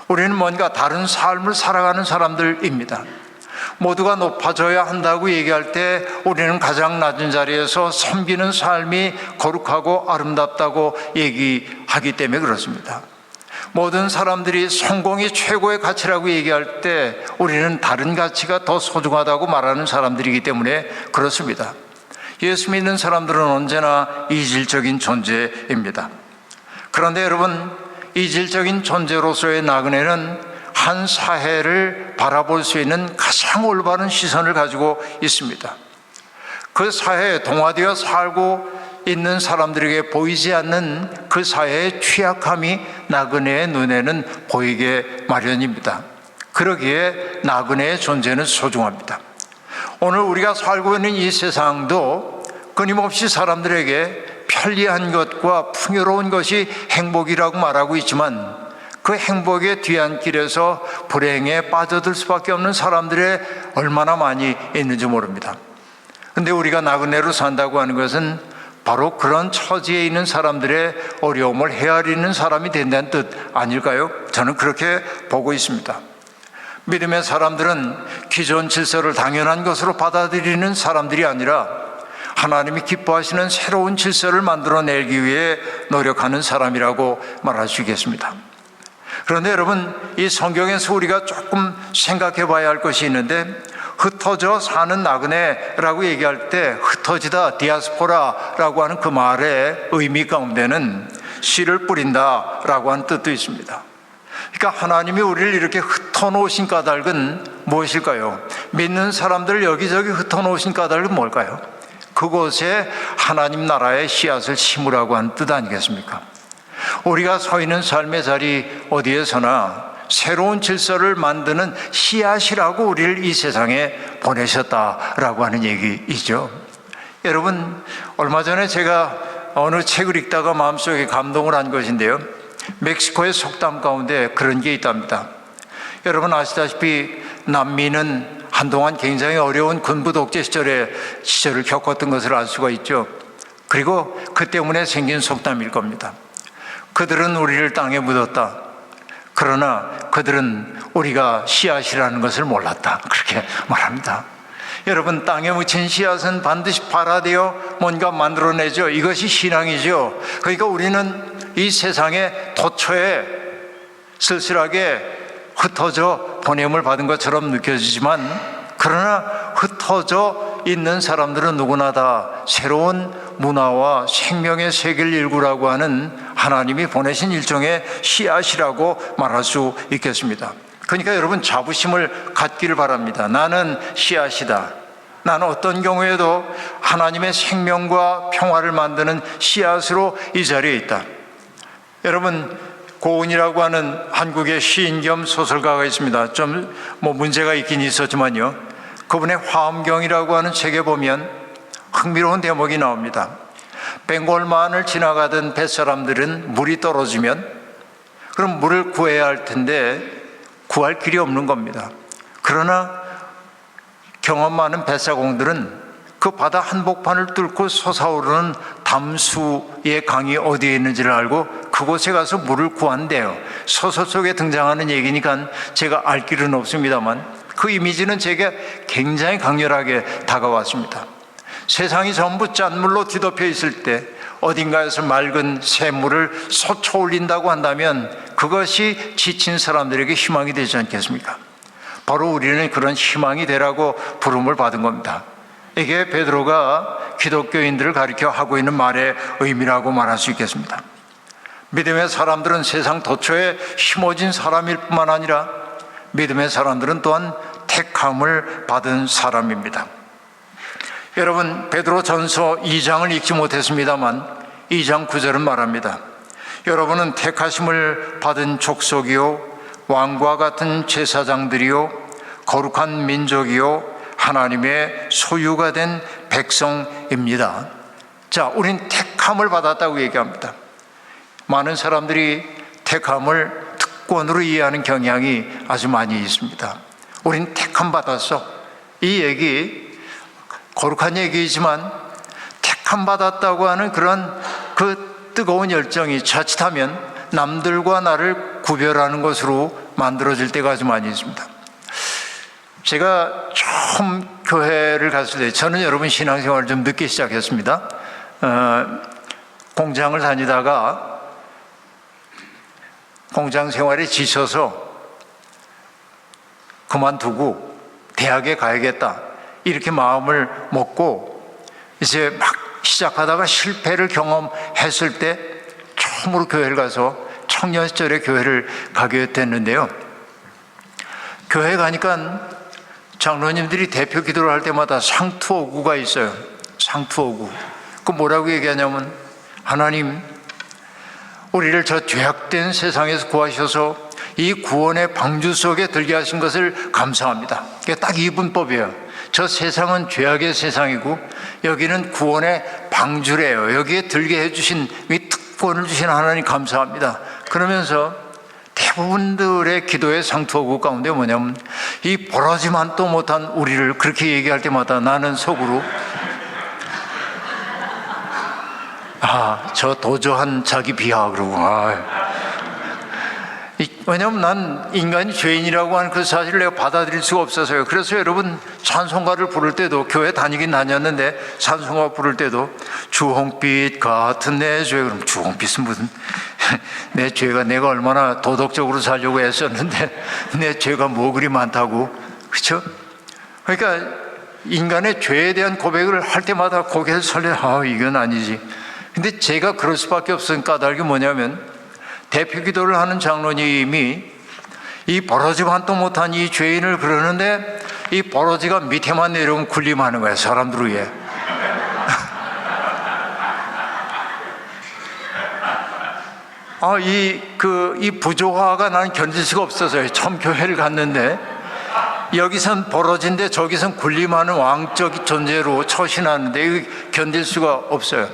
우리는 뭔가 다른 삶을 살아가는 사람들입니다. 모두가 높아져야 한다고 얘기할 때 우리는 가장 낮은 자리에서 섬기는 삶이 거룩하고 아름답다고 얘기하기 때문에 그렇습니다. 모든 사람들이 성공이 최고의 가치라고 얘기할 때 우리는 다른 가치가 더 소중하다고 말하는 사람들이기 때문에 그렇습니다. 예수 믿는 사람들은 언제나 이질적인 존재입니다. 그런데 여러분, 이질적인 존재로서의 나그네는 한 사회를 바라볼 수 있는 가장 올바른 시선을 가지고 있습니다. 그 사회에 동화되어 살고 있는 사람들에게 보이지 않는 그 사회의 취약함이 나그네의 눈에는 보이게 마련입니다. 그러기에 나그네의 존재는 소중합니다. 오늘 우리가 살고 있는 이 세상도 끊임없이 사람들에게 편리한 것과 풍요로운 것이 행복이라고 말하고 있지만 그 행복의 뒤안길에서 불행에 빠져들 수밖에 없는 사람들이 얼마나 많이 있는지 모릅니다. 그런데 우리가 나그네로 산다고 하는 것은 바로 그런 처지에 있는 사람들의 어려움을 헤아리는 사람이 된다는 뜻 아닐까요? 저는 그렇게 보고 있습니다. 믿음의 사람들은 기존 질서를 당연한 것으로 받아들이는 사람들이 아니라 하나님이 기뻐하시는 새로운 질서를 만들어내기 위해 노력하는 사람이라고 말할 수 있겠습니다. 그런데 여러분, 이 성경에서 우리가 조금 생각해 봐야 할 것이 있는데, 흩어져 사는 나그네라고 얘기할 때 흩어지다, 디아스포라라고 하는 그 말의 의미 가운데는 씨를 뿌린다라고 하는 뜻도 있습니다. 그러니까 하나님이 우리를 이렇게 흩어놓으신 까닭은 무엇일까요? 믿는 사람들을 여기저기 흩어놓으신 까닭은 뭘까요? 그곳에 하나님 나라의 씨앗을 심으라고 하는 뜻 아니겠습니까? 우리가 서 있는 삶의 자리 어디에서나 새로운 질서를 만드는 씨앗이라고 우리를 이 세상에 보내셨다라고 하는 얘기이죠. 여러분, 얼마 전에 제가 어느 책을 읽다가 마음속에 감동을 한 것인데요, 멕시코의 속담 가운데 그런 게 있답니다. 여러분 아시다시피 남미는 한동안 굉장히 어려운 군부 독재 시절을 겪었던 것을 알 수가 있죠. 그리고 그 때문에 생긴 속담일 겁니다. 그들은 우리를 땅에 묻었다. 그러나 그들은 우리가 씨앗이라는 것을 몰랐다. 그렇게 말합니다. 여러분, 땅에 묻힌 씨앗은 반드시 발화되어 뭔가 만들어내죠. 이것이 신앙이죠. 그러니까 우리는 이 세상의 도처에 쓸쓸하게 흩어져 보냄을 받은 것처럼 느껴지지만, 그러나 흩어져 있는 사람들은 누구나 다 새로운 문화와 생명의 세계를 일구라고 하는 하나님이 보내신 일종의 씨앗이라고 말할 수 있겠습니다. 그러니까 여러분, 자부심을 갖기를 바랍니다. 나는 씨앗이다. 나는 어떤 경우에도 하나님의 생명과 평화를 만드는 씨앗으로 이 자리에 있다. 여러분, 고은이라고 하는 한국의 시인 겸 소설가가 있습니다. 좀 문제가 있긴 있었지만요, 그분의 화엄경이라고 하는 책에 보면 흥미로운 대목이 나옵니다. 벵골만을 지나가던 뱃사람들은 물이 떨어지면 그럼 물을 구해야 할 텐데 구할 길이 없는 겁니다. 그러나 경험 많은 뱃사공들은 그 바다 한복판을 뚫고 솟아오르는 담수의 강이 어디에 있는지를 알고 그곳에 가서 물을 구한대요. 소설 속에 등장하는 얘기니까 제가 알 길은 없습니다만 그 이미지는 제게 굉장히 강렬하게 다가왔습니다. 세상이 전부 짠물로 뒤덮여 있을 때 어딘가에서 맑은 샘물을 솟아올린다고 한다면 그것이 지친 사람들에게 희망이 되지 않겠습니까? 바로 우리는 그런 희망이 되라고 부름을 받은 겁니다. 이게 베드로가 기독교인들을 가리켜 하고 있는 말의 의미라고 말할 수 있겠습니다. 믿음의 사람들은 세상 도처에 심어진 사람일 뿐만 아니라 믿음의 사람들은 또한 택함을 받은 사람입니다. 여러분, 베드로 전서 2장을 읽지 못했습니다만 2장 9절은 말합니다. 여러분은 택하심을 받은 족속이요 왕과 같은 제사장들이요 거룩한 민족이요 하나님의 소유가 된 백성입니다. 자, 우린 택함을 받았다고 얘기합니다. 많은 사람들이 택함을 특권으로 이해하는 경향이 아주 많이 있습니다. 우린 택함 받았어. 이 얘기 거룩한 얘기이지만 택함 받았다고 하는 그런 그 뜨거운 열정이 자칫하면 남들과 나를 구별하는 것으로 만들어질 때가 아주 많이 있습니다. 제가 처음 교회를 갔을 때, 저는 여러분 신앙생활을 좀 늦게 시작했습니다. 공장을 다니다가 공장 생활에 지쳐서 그만두고 대학에 가야겠다 이렇게 마음을 먹고 이제 막 시작하다가 실패를 경험했을 때 처음으로 교회를 가서 청년 시절에 교회를 가게 됐는데요. 교회 가니까 장로님들이 대표 기도를 할 때마다 상투어구가 있어요. 상투어구. 그 뭐라고 얘기하냐면, 하나님, 우리를 저 죄악된 세상에서 구하셔서 이 구원의 방주 속에 들게 하신 것을 감사합니다. 이게 딱 이 문법이에요. 저 세상은 죄악의 세상이고 여기는 구원의 방주래요. 여기에 들게 해주신 이 특권을 주신 하나님 감사합니다. 그러면서 대부분들의 기도의 상투어구 가운데 뭐냐면, 이 버러지만도 못한 우리를 그렇게 얘기할 때마다 나는 속으로 저 도저한 자기 비하 그러고 왜냐하면 난 인간이 죄인이라고 하는 그 사실을 내가 받아들일 수가 없어서요. 그래서 여러분, 찬송가를 부를 때도, 교회 다니긴 다녔는데 찬송가 부를 때도 주홍빛 같은 내 죄, 그럼 주홍빛은 무슨 내 죄가, 내가 얼마나 도덕적으로 살려고 애썼는데 내 죄가 뭐 그리 많다고, 그렇죠? 그러니까 인간의 죄에 대한 고백을 할 때마다 고개를 설레, 이건 아니지. 근데 제가 그럴 수밖에 없은 까닭이 뭐냐면, 대표 기도를 하는 장로님이 이 버러지만도 못한 이 죄인을 그러는데, 이 버러지가 밑에만 내려오면 군림하는 거예요, 사람들 위해. 이 부조화가 나는 견딜 수가 없어서요. 처음 교회를 갔는데 여기선 버러지인데 저기선 군림하는 왕적 존재로 처신하는데 이거 견딜 수가 없어요.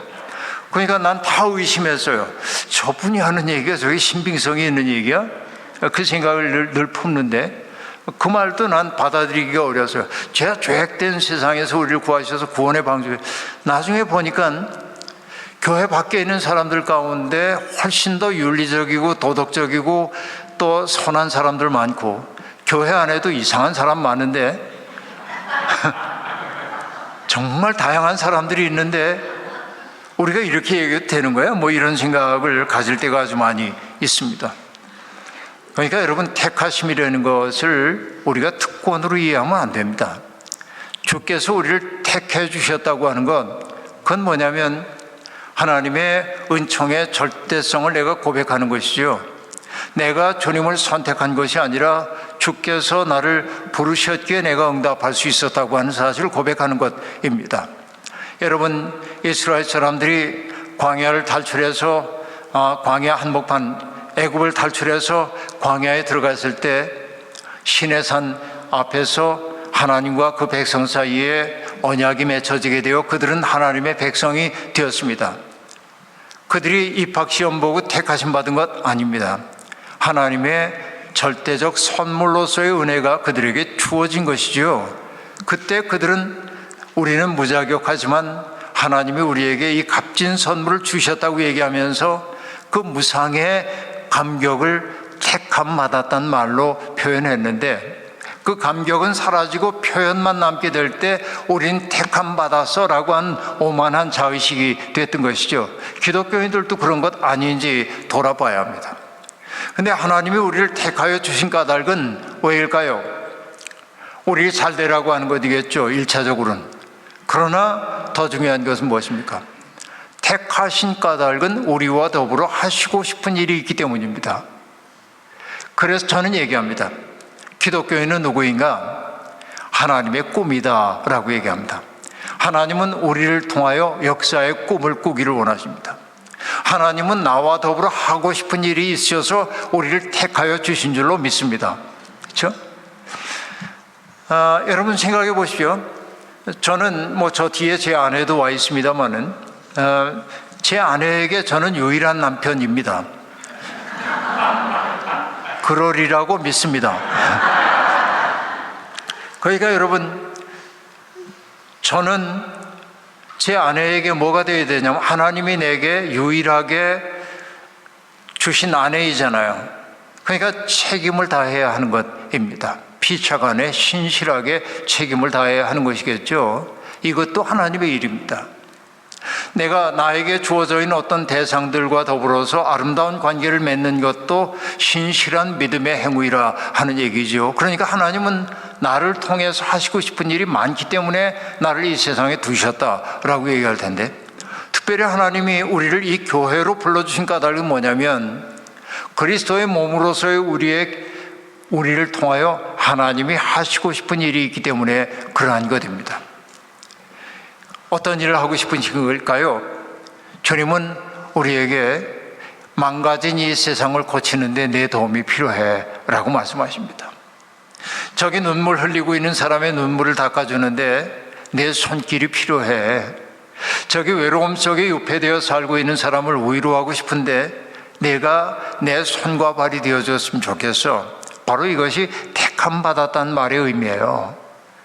그러니까 난 다 의심했어요. 저분이 하는 얘기가 저게 신빙성이 있는 얘기야? 그 생각을 늘 품는데, 그 말도 난 받아들이기가 어려서요. 제가 죄악된 세상에서 우리를 구하셔서 구원의 방주에, 나중에 보니까 교회 밖에 있는 사람들 가운데 훨씬 더 윤리적이고 도덕적이고 또 선한 사람들 많고, 교회 안에도 이상한 사람 많은데 정말 다양한 사람들이 있는데 우리가 이렇게 얘기해도 되는 거야? 뭐 이런 생각을 가질 때가 아주 많이 있습니다. 그러니까 여러분, 택하심이라는 것을 우리가 특권으로 이해하면 안 됩니다. 주께서 우리를 택해 주셨다고 하는 건, 그건 뭐냐면 하나님의 은총의 절대성을 내가 고백하는 것이죠. 내가 주님을 선택한 것이 아니라 주께서 나를 부르셨기에 내가 응답할 수 있었다고 하는 사실을 고백하는 것입니다. 여러분, 이스라엘 사람들이 광야를 탈출해서 광야 한복판 애굽을 탈출해서 광야에 들어갔을 때 시내산 앞에서 하나님과 그 백성 사이에 언약이 맺혀지게 되어 그들은 하나님의 백성이 되었습니다. 그들이 입학시험 보고 택하심 받은 것 아닙니다. 하나님의 절대적 선물로서의 은혜가 그들에게 주어진 것이죠. 그때 그들은, 우리는 무자격하지만 하나님이 우리에게 이 값진 선물을 주셨다고 얘기하면서 그 무상의 감격을 택함 받았다는 말로 표현했는데, 그 감격은 사라지고 표현만 남게 될 때 우린 택함 받았어 라고 한 오만한 자의식이 됐던 것이죠. 기독교인들도 그런 것 아닌지 돌아봐야 합니다. 근데 하나님이 우리를 택하여 주신 까닭은 왜일까요? 우리 잘 되라고 하는 것이겠죠, 1차적으로는. 그러나 더 중요한 것은 무엇입니까? 택하신 까닭은 우리와 더불어 하시고 싶은 일이 있기 때문입니다. 그래서 저는 얘기합니다. 기독교인은 누구인가? 하나님의 꿈이다 라고 얘기합니다. 하나님은 우리를 통하여 역사의 꿈을 꾸기를 원하십니다. 하나님은 나와 더불어 하고 싶은 일이 있어서 우리를 택하여 주신 줄로 믿습니다. 그렇죠? 여러분 생각해 보십시오. 저는 저 뒤에 제 아내도 와 있습니다만은 제 아내에게 저는 유일한 남편입니다. 그러리라고 믿습니다. 그러니까 여러분, 저는 제 아내에게 뭐가 되어야 되냐면, 하나님이 내게 유일하게 주신 아내이잖아요. 그러니까 책임을 다해야 하는 것입니다. 피차간에 신실하게 책임을 다해야 하는 것이겠죠. 이것도 하나님의 일입니다. 내가 나에게 주어져 있는 어떤 대상들과 더불어서 아름다운 관계를 맺는 것도 신실한 믿음의 행위라 하는 얘기죠. 그러니까 하나님은 나를 통해서 하시고 싶은 일이 많기 때문에 나를 이 세상에 두셨다라고 얘기할 텐데, 특별히 하나님이 우리를 이 교회로 불러주신 까닭은 뭐냐면, 그리스도의 몸으로서의 우리를 통하여 하나님이 하시고 싶은 일이 있기 때문에 그러한 것입니다. 어떤 일을 하고 싶으신 걸까요? 주님은 우리에게 망가진 이 세상을 고치는데 내 도움이 필요해 라고 말씀하십니다. 저기 눈물 흘리고 있는 사람의 눈물을 닦아주는데 내 손길이 필요해. 저기 외로움 속에 유폐되어 살고 있는 사람을 위로하고 싶은데 내가 내 손과 발이 되어줬으면 좋겠어. 바로 이것이 택함 받았다는 말의 의미예요.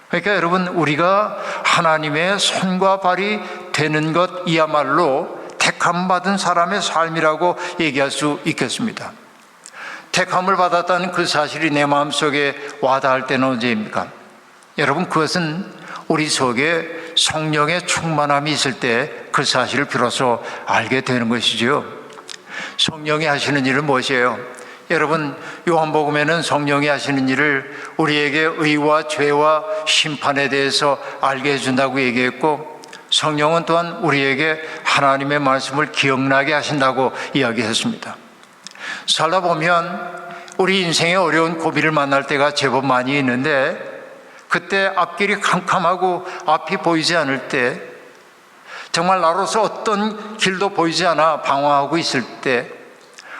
그러니까 여러분, 우리가 하나님의 손과 발이 되는 것이야말로 택함 받은 사람의 삶이라고 얘기할 수 있겠습니다. 택함을 받았다는 그 사실이 내 마음속에 와닿을 때는 언제입니까? 여러분, 그것은 우리 속에 성령의 충만함이 있을 때 그 사실을 비로소 알게 되는 것이죠. 성령이 하시는 일은 무엇이에요? 여러분, 요한복음에는 성령이 하시는 일을 우리에게 의와 죄와 심판에 대해서 알게 해준다고 얘기했고, 성령은 또한 우리에게 하나님의 말씀을 기억나게 하신다고 이야기했습니다. 살다 보면 우리 인생의 어려운 고비를 만날 때가 제법 많이 있는데, 그때 앞길이 캄캄하고 앞이 보이지 않을 때, 정말 나로서 어떤 길도 보이지 않아 방황하고 있을 때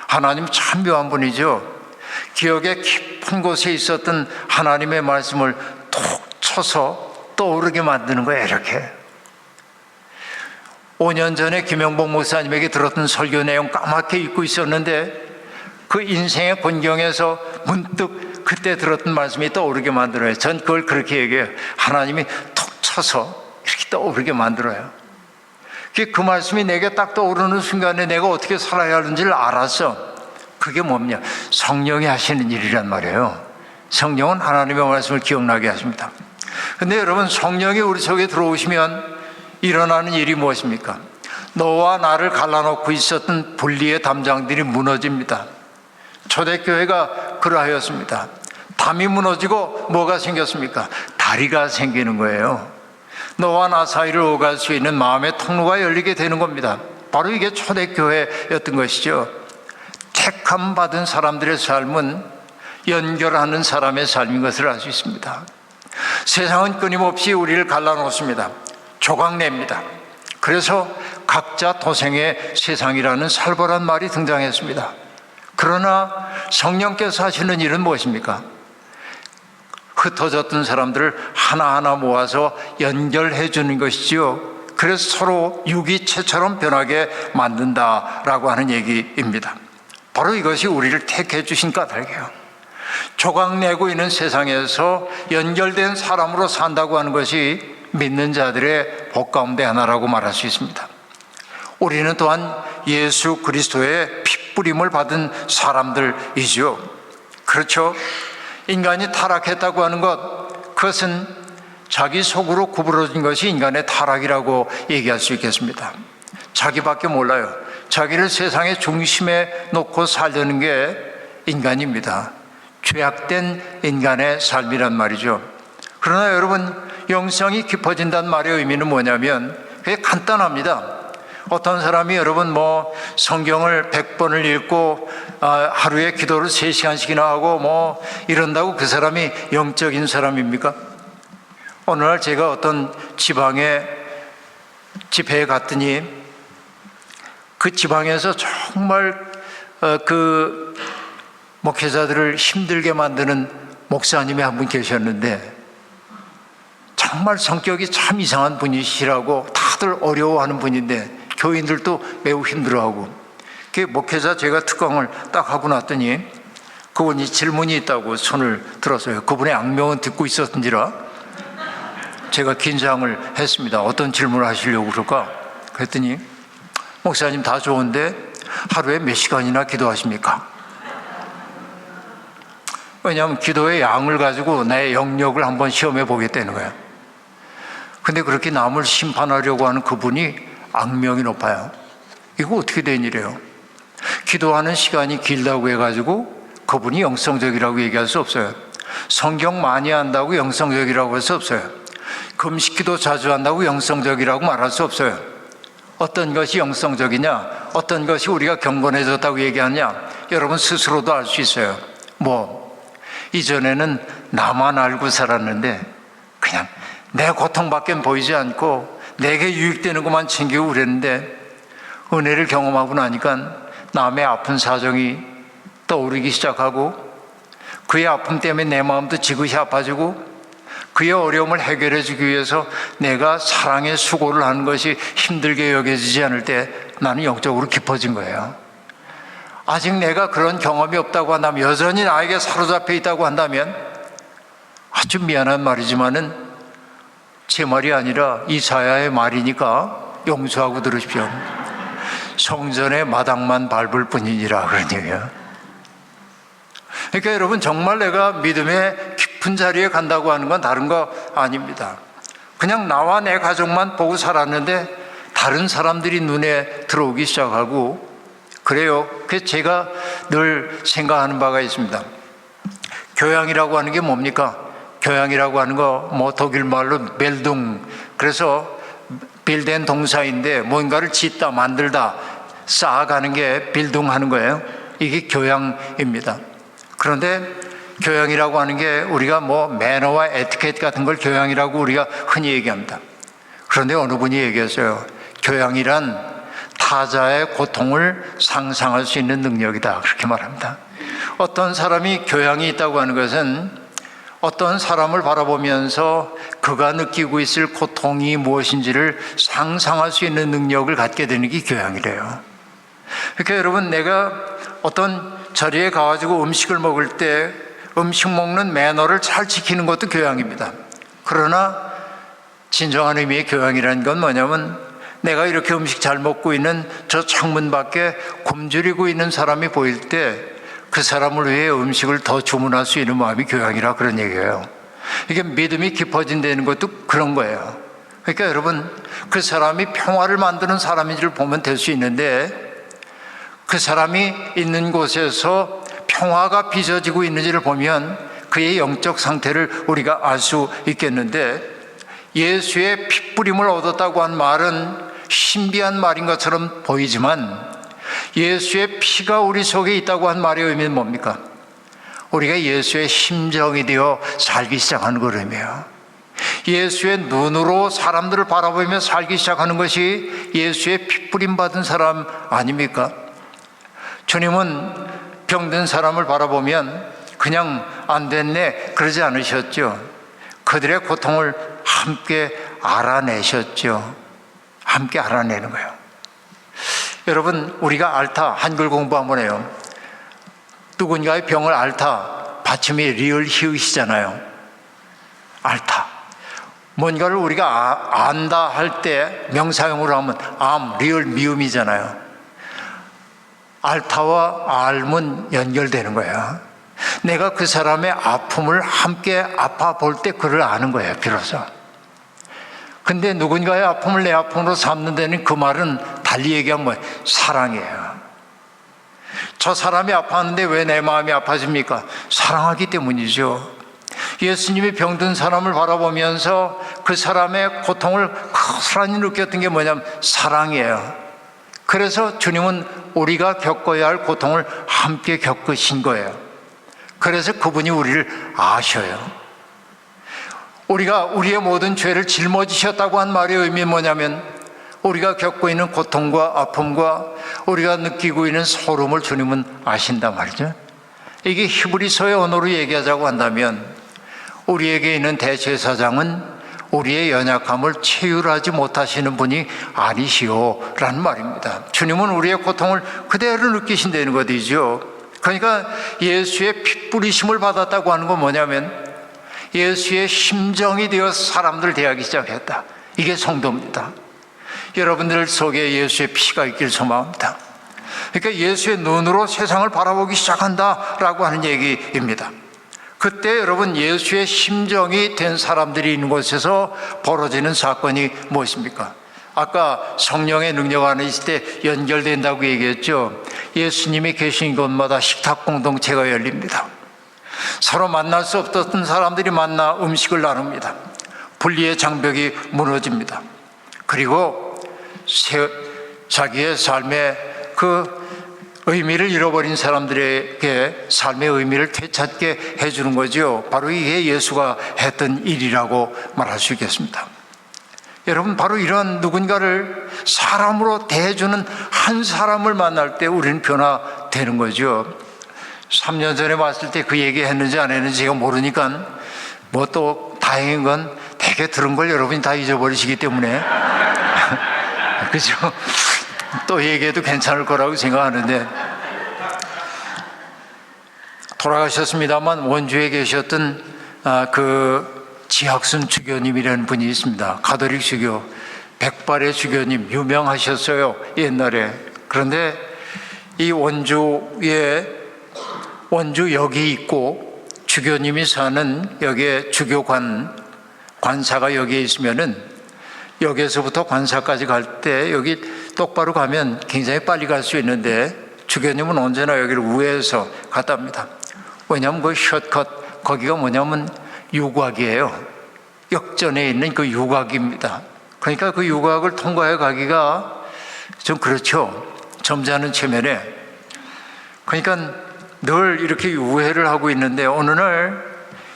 하나님 참 묘한 분이죠. 기억의 깊은 곳에 있었던 하나님의 말씀을 톡 쳐서 떠오르게 만드는 거예요. 이렇게 5년 전에 김영복 목사님에게 들었던 설교 내용 까맣게 잊고 있었는데 그 인생의 권경에서 문득 그때 들었던 말씀이 떠오르게 만들어요. 전 그걸 그렇게 얘기해요. 하나님이 톡 쳐서 이렇게 떠오르게 만들어요. 그 말씀이 내게 딱 떠오르는 순간에 내가 어떻게 살아야 하는지를 알았어. 그게 뭡니까? 성령이 하시는 일이란 말이에요. 성령은 하나님의 말씀을 기억나게 하십니다. 근데 여러분, 성령이 우리 속에 들어오시면 일어나는 일이 무엇입니까? 너와 나를 갈라놓고 있었던 분리의 담장들이 무너집니다. 초대교회가 그러하였습니다. 담이 무너지고 뭐가 생겼습니까? 다리가 생기는 거예요. 너와 나 사이를 오갈 수 있는 마음의 통로가 열리게 되는 겁니다. 바로 이게 초대교회였던 것이죠. 택함 받은 사람들의 삶은 연결하는 사람의 삶인 것을 알 수 있습니다. 세상은 끊임없이 우리를 갈라놓습니다. 조각냅니다. 그래서 각자 도생의 세상이라는 살벌한 말이 등장했습니다. 그러나 성령께서 하시는 일은 무엇입니까? 흩어졌던 사람들을 하나하나 모아서 연결해 주는 것이지요. 그래서 서로 유기체처럼 변하게 만든다라고 하는 얘기입니다. 바로 이것이 우리를 택해 주신 까닭이에요. 조각내고 있는 세상에서 연결된 사람으로 산다고 하는 것이 믿는 자들의 복 가운데 하나라고 말할 수 있습니다. 우리는 또한 예수 그리스도의 핏부림을 받은 사람들이죠. 그렇죠? 인간이 타락했다고 하는 것, 그것은 자기 속으로 구부러진 것이 인간의 타락이라고 얘기할 수 있겠습니다. 자기밖에 몰라요. 자기를 세상의 중심에 놓고 살려는 게 인간입니다. 죄악된 인간의 삶이란 말이죠. 그러나 여러분, 영성이 깊어진다는 말의 의미는 뭐냐면 그게 간단합니다. 어떤 사람이 여러분 성경을 100번을 읽고 하루에 기도를 3시간씩이나 하고 이런다고 그 사람이 영적인 사람입니까? 어느 날 제가 어떤 지방에 집회에 갔더니 그 지방에서 정말 그 목회자들을 힘들게 만드는 목사님이 한 분 계셨는데 정말 성격이 참 이상한 분이시라고 다들 어려워하는 분인데 교인들도 매우 힘들어하고, 그 목회자 제가 특강을 딱 하고 났더니 그분이 질문이 있다고 손을 들었어요. 그분의 악명은 듣고 있었는지라 제가 긴장을 했습니다. 어떤 질문을 하시려고 그럴까? 그랬더니 목사님 다 좋은데 하루에 몇 시간이나 기도하십니까? 왜냐하면 기도의 양을 가지고 내 영역을 한번 시험해 보겠다는 거예요. 근데 그렇게 남을 심판하려고 하는 그분이 악명이 높아요. 이거 어떻게 된 일이에요? 기도하는 시간이 길다고 해가지고 그분이 영성적이라고 얘기할 수 없어요. 성경 많이 한다고 영성적이라고 할 수 없어요. 금식기도 자주 한다고 영성적이라고 말할 수 없어요. 어떤 것이 영성적이냐, 어떤 것이 우리가 경건해졌다고 얘기하느냐, 여러분 스스로도 알 수 있어요. 이전에는 나만 알고 살았는데 그냥 내 고통밖에 보이지 않고 내게 유익되는 것만 챙기고 그랬는데 은혜를 경험하고 나니까 남의 아픈 사정이 떠오르기 시작하고 그의 아픔 때문에 내 마음도 지그시 아파지고 그의 어려움을 해결해 주기 위해서 내가 사랑의 수고를 하는 것이 힘들게 여겨지지 않을 때 나는 영적으로 깊어진 거예요. 아직 내가 그런 경험이 없다고 한다면, 여전히 나에게 사로잡혀 있다고 한다면 아주 미안한 말이지만은 제 말이 아니라 이사야의 말이니까 용서하고 들으십시오. 성전의 마당만 밟을 뿐이니라, 그런 얘기예요. 그러니까 여러분, 정말 내가 믿음의 깊은 자리에 간다고 하는 건 다른 거 아닙니다. 그냥 나와 내 가족만 보고 살았는데 다른 사람들이 눈에 들어오기 시작하고 그래요. 그래서 제가 늘 생각하는 바가 있습니다. 교양이라고 하는 게 뭡니까? 교양이라고 하는 거 독일 말로 벨둥, 그래서 빌된 동사인데 뭔가를 짓다, 만들다, 쌓아가는 게 빌둥하는 거예요. 이게 교양입니다. 그런데 교양이라고 하는 게 우리가 매너와 에티켓 같은 걸 교양이라고 우리가 흔히 얘기합니다. 그런데 어느 분이 얘기했어요. 교양이란 타자의 고통을 상상할 수 있는 능력이다, 그렇게 말합니다. 어떤 사람이 교양이 있다고 하는 것은 어떤 사람을 바라보면서 그가 느끼고 있을 고통이 무엇인지를 상상할 수 있는 능력을 갖게 되는 게 교양이래요. 그러니까 여러분, 내가 어떤 자리에 가가지고 음식을 먹을 때 음식 먹는 매너를 잘 지키는 것도 교양입니다. 그러나 진정한 의미의 교양이라는 건 뭐냐면 내가 이렇게 음식 잘 먹고 있는 저 창문 밖에 굶주리고 있는 사람이 보일 때 그 사람을 위해 음식을 더 주문할 수 있는 마음이 교양이라, 그런 얘기예요. 이게 믿음이 깊어진다는 것도 그런 거예요. 그러니까 여러분, 그 사람이 평화를 만드는 사람인지를 보면 될 수 있는데 그 사람이 있는 곳에서 평화가 빚어지고 있는지를 보면 그의 영적 상태를 우리가 알 수 있겠는데, 예수의 핏부림을 얻었다고 한 말은 신비한 말인 것처럼 보이지만 예수의 피가 우리 속에 있다고 한 말의 의미는 뭡니까? 우리가 예수의 심정이 되어 살기 시작하는 걸 의미해요. 예수의 눈으로 사람들을 바라보며 살기 시작하는 것이 예수의 핏부림 받은 사람 아닙니까? 주님은 병든 사람을 바라보면 그냥 안 됐네 그러지 않으셨죠. 그들의 고통을 함께 알아내셨죠. 함께 알아내는 거예요. 여러분, 우리가 앓다, 한글 공부 한번 해요. 누군가의 병을 앓다, 받침이 리을 히읗이잖아요. 앓다. 뭔가를 우리가 안다 할 때 명사형으로 하면 암, 리을 미음이잖아요. 앓다와 앓음은 연결되는 거예요. 내가 그 사람의 아픔을 함께 아파 볼 때 그를 아는 거예요, 비로소. 근데 누군가의 아픔을 내 아픔으로 삼는 데는 그 말은 달리 얘기하면 뭐예요? 사랑이에요. 저 사람이 아팠는데 왜 내 마음이 아파집니까? 사랑하기 때문이죠. 예수님이 병든 사람을 바라보면서 그 사람의 고통을 고스란히 느꼈던 게 뭐냐면 사랑이에요. 그래서 주님은 우리가 겪어야 할 고통을 함께 겪으신 거예요. 그래서 그분이 우리를 아셔요. 우리가 우리의 모든 죄를 짊어지셨다고 한 말의 의미는 뭐냐면 우리가 겪고 있는 고통과 아픔과 우리가 느끼고 있는 소름을 주님은 아신단 말이죠. 이게 히브리서의 언어로 얘기하자고 한다면 우리에게 있는 대제사장은 우리의 연약함을 체휼하지 못하시는 분이 아니시오 라는 말입니다. 주님은 우리의 고통을 그대로 느끼신다는 것이죠. 그러니까 예수의 핏부리심을 받았다고 하는 건 뭐냐면 예수의 심정이 되어서 사람들을 대하기 시작했다. 이게 성도입니다. 여러분들 속에 예수의 피가 있길 소망합니다. 그러니까 예수의 눈으로 세상을 바라보기 시작한다라고 하는 얘기입니다. 그때 여러분, 예수의 심정이 된 사람들이 있는 곳에서 벌어지는 사건이 무엇입니까? 아까 성령의 능력 안에 있을 때 연결된다고 얘기했죠. 예수님이 계신 곳마다 식탁 공동체가 열립니다. 서로 만날 수 없었던 사람들이 만나 음식을 나눕니다. 분리의 장벽이 무너집니다. 그리고 자기의 삶의 그 의미를 잃어버린 사람들에게 삶의 의미를 되찾게 해주는 거죠. 바로 이게 예수가 했던 일이라고 말할 수 있겠습니다. 여러분, 바로 이런 누군가를 사람으로 대해주는 한 사람을 만날 때 우리는 변화되는 거죠. 3년 전에 왔을 때 그 얘기 했는지 안 했는지 제가 모르니까 뭐 또 다행인 건 대개 들은 걸 여러분이 다 잊어버리시기 때문에 그죠? 또 얘기해도 괜찮을 거라고 생각하는데, 돌아가셨습니다만 원주에 계셨던 그 지학순 주교님이라는 분이 있습니다. 가톨릭 주교, 백발의 주교님, 유명하셨어요 옛날에. 그런데 이 원주역이 있고 주교님이 사는 여기에 관사가 여기에 있으면은 역에서부터 관사까지 갈 때 여기 똑바로 가면 굉장히 빨리 갈 수 있는데 주교님은 언제나 여기를 우회해서 갔답니다. 왜냐하면 그 숏컷, 거기가 뭐냐면 유곽이에요. 역전에 있는 그 유곽입니다. 그러니까 그 유곽을 통과해 가기가 좀 그렇죠. 점잖은 체면에. 그러니까 늘 이렇게 우회를 하고 있는데 어느 날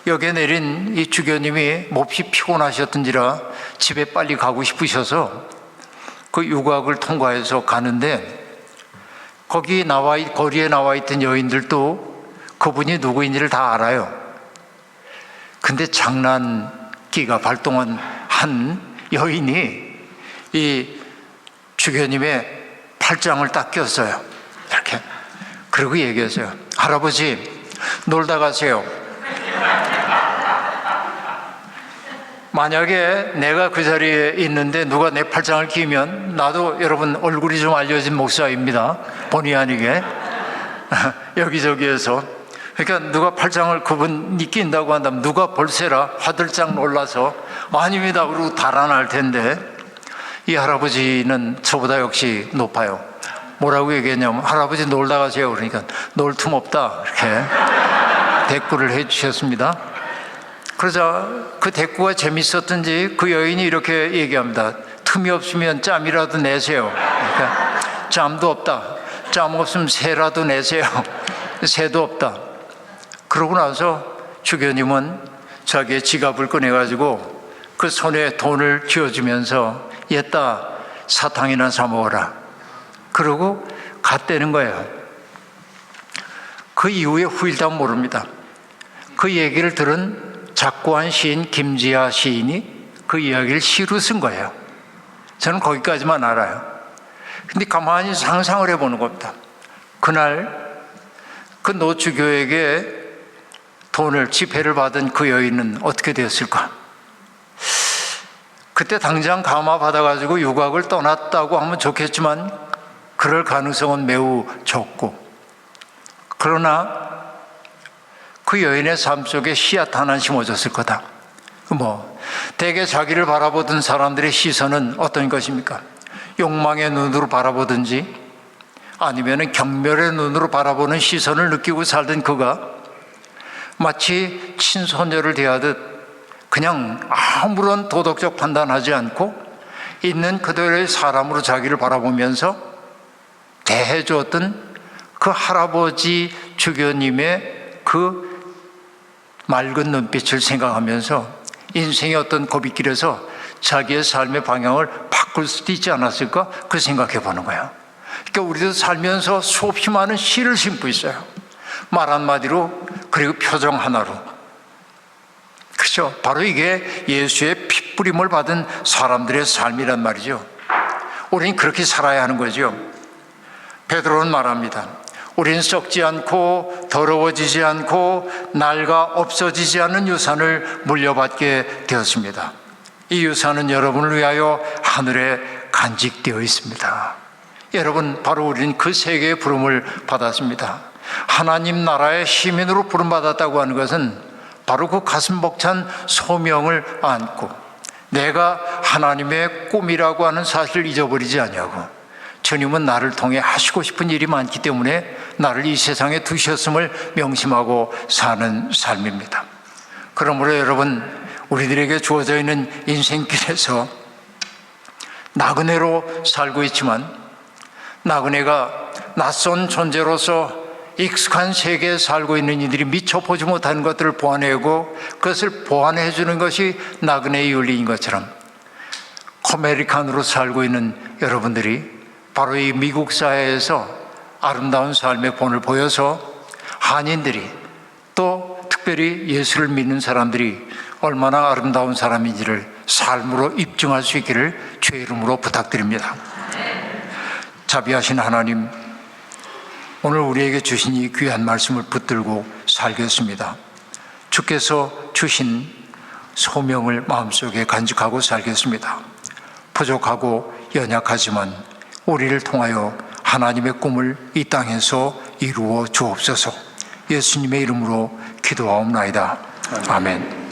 여기에 내린 이 주교님이 몹시 피곤하셨던지라 집에 빨리 가고 싶으셔서 그 유곽을 통과해서 가는데 거리에 나와 있던 여인들도 그분이 누구인지를 다 알아요. 근데 장난기가 발동한 한 여인이 이 주교님의 팔짱을 딱 꼈어요. 이렇게. 그리고 얘기했어요. 할아버지, 놀다 가세요. 만약에 내가 그 자리에 있는데 누가 내 팔짱을 끼면, 나도 여러분 얼굴이 좀 알려진 목사입니다. 본의 아니게 여기저기에서. 그러니까 누가 팔짱을 그분이 낀다고 한다면 누가 볼세라 화들짝 놀라서 아닙니다 그러고 달아날 텐데, 이 할아버지는 저보다 역시 높아요. 뭐라고 얘기했냐면 할아버지 놀다 가세요. 그러니까 놀 틈 없다 이렇게 대꾸를 해 주셨습니다. 그러자 그 대꾸가 재밌었던지 그 여인이 이렇게 얘기합니다. 틈이 없으면 짬이라도 내세요. 그러니까 짬도 없다. 짬 없으면 새라도 내세요. 새도 없다. 그러고 나서 주교님은 자기의 지갑을 꺼내가지고 그 손에 돈을 쥐어주면서 옛다 사탕이나 사 먹어라. 그러고 갔다는 거예요. 그 이후에 후일담 모릅니다. 그 얘기를 들은 작고한 시인 김지하 시인이 그 이야기를 시로 쓴 거예요. 저는 거기까지만 알아요. 근데 가만히 상상을 해보는 겁니다. 그날 그 노주교에게 돈을, 지폐를 받은 그 여인은 어떻게 되었을까? 그때 당장 감화 받아가지고 유곽을 떠났다고 하면 좋겠지만 그럴 가능성은 매우 적고, 그러나 그 여인의 삶 속에 씨앗 하나 심어졌을 거다. 대개 자기를 바라보던 사람들의 시선은 어떤 것입니까? 욕망의 눈으로 바라보든지 아니면 경멸의 눈으로 바라보는 시선을 느끼고 살던 그가 마치 친소녀를 대하듯 그냥 아무런 도덕적 판단하지 않고 있는 그대로의 사람으로 자기를 바라보면서 대해주었던 그 할아버지 주교님의 그 맑은 눈빛을 생각하면서 인생의 어떤 고비길에서 자기의 삶의 방향을 바꿀 수도 있지 않았을까? 그 생각해 보는 거예요. 그러니까 우리도 살면서 수없이 많은 씨를 심고 있어요. 말 한마디로, 그리고 표정 하나로. 그렇죠? 바로 이게 예수의 핏부림을 받은 사람들의 삶이란 말이죠. 우리는 그렇게 살아야 하는 거죠. 베드로는 말합니다. 우리는 썩지 않고 더러워지지 않고 낡아 없어지지 않는 유산을 물려받게 되었습니다. 이 유산은 여러분을 위하여 하늘에 간직되어 있습니다. 여러분, 바로 우리는 그 세계의 부름을 받았습니다. 하나님 나라의 시민으로 부름받았다고 하는 것은 바로 그 가슴 벅찬 소명을 안고 내가 하나님의 꿈이라고 하는 사실을 잊어버리지 아니하고, 주님은 나를 통해 하시고 싶은 일이 많기 때문에 나를 이 세상에 두셨음을 명심하고 사는 삶입니다. 그러므로 여러분, 우리들에게 주어져 있는 인생길에서 나그네로 살고 있지만 나그네가 낯선 존재로서 익숙한 세계에 살고 있는 이들이 미처 보지 못하는 것들을 보완하고 그것을 보완해 주는 것이 나그네의 윤리인 것처럼 코메리칸으로 살고 있는 여러분들이 바로 이 미국 사회에서 아름다운 삶의 본을 보여서 한인들이 또 특별히 예수를 믿는 사람들이 얼마나 아름다운 사람인지를 삶으로 입증할 수 있기를 주의 이름으로 부탁드립니다. 자비하신 하나님, 오늘 우리에게 주신 이 귀한 말씀을 붙들고 살겠습니다. 주께서 주신 소명을 마음속에 간직하고 살겠습니다. 부족하고 연약하지만 우리를 통하여 하나님의 꿈을 이 땅에서 이루어 주옵소서. 예수님의 이름으로 기도하옵나이다. 아멘.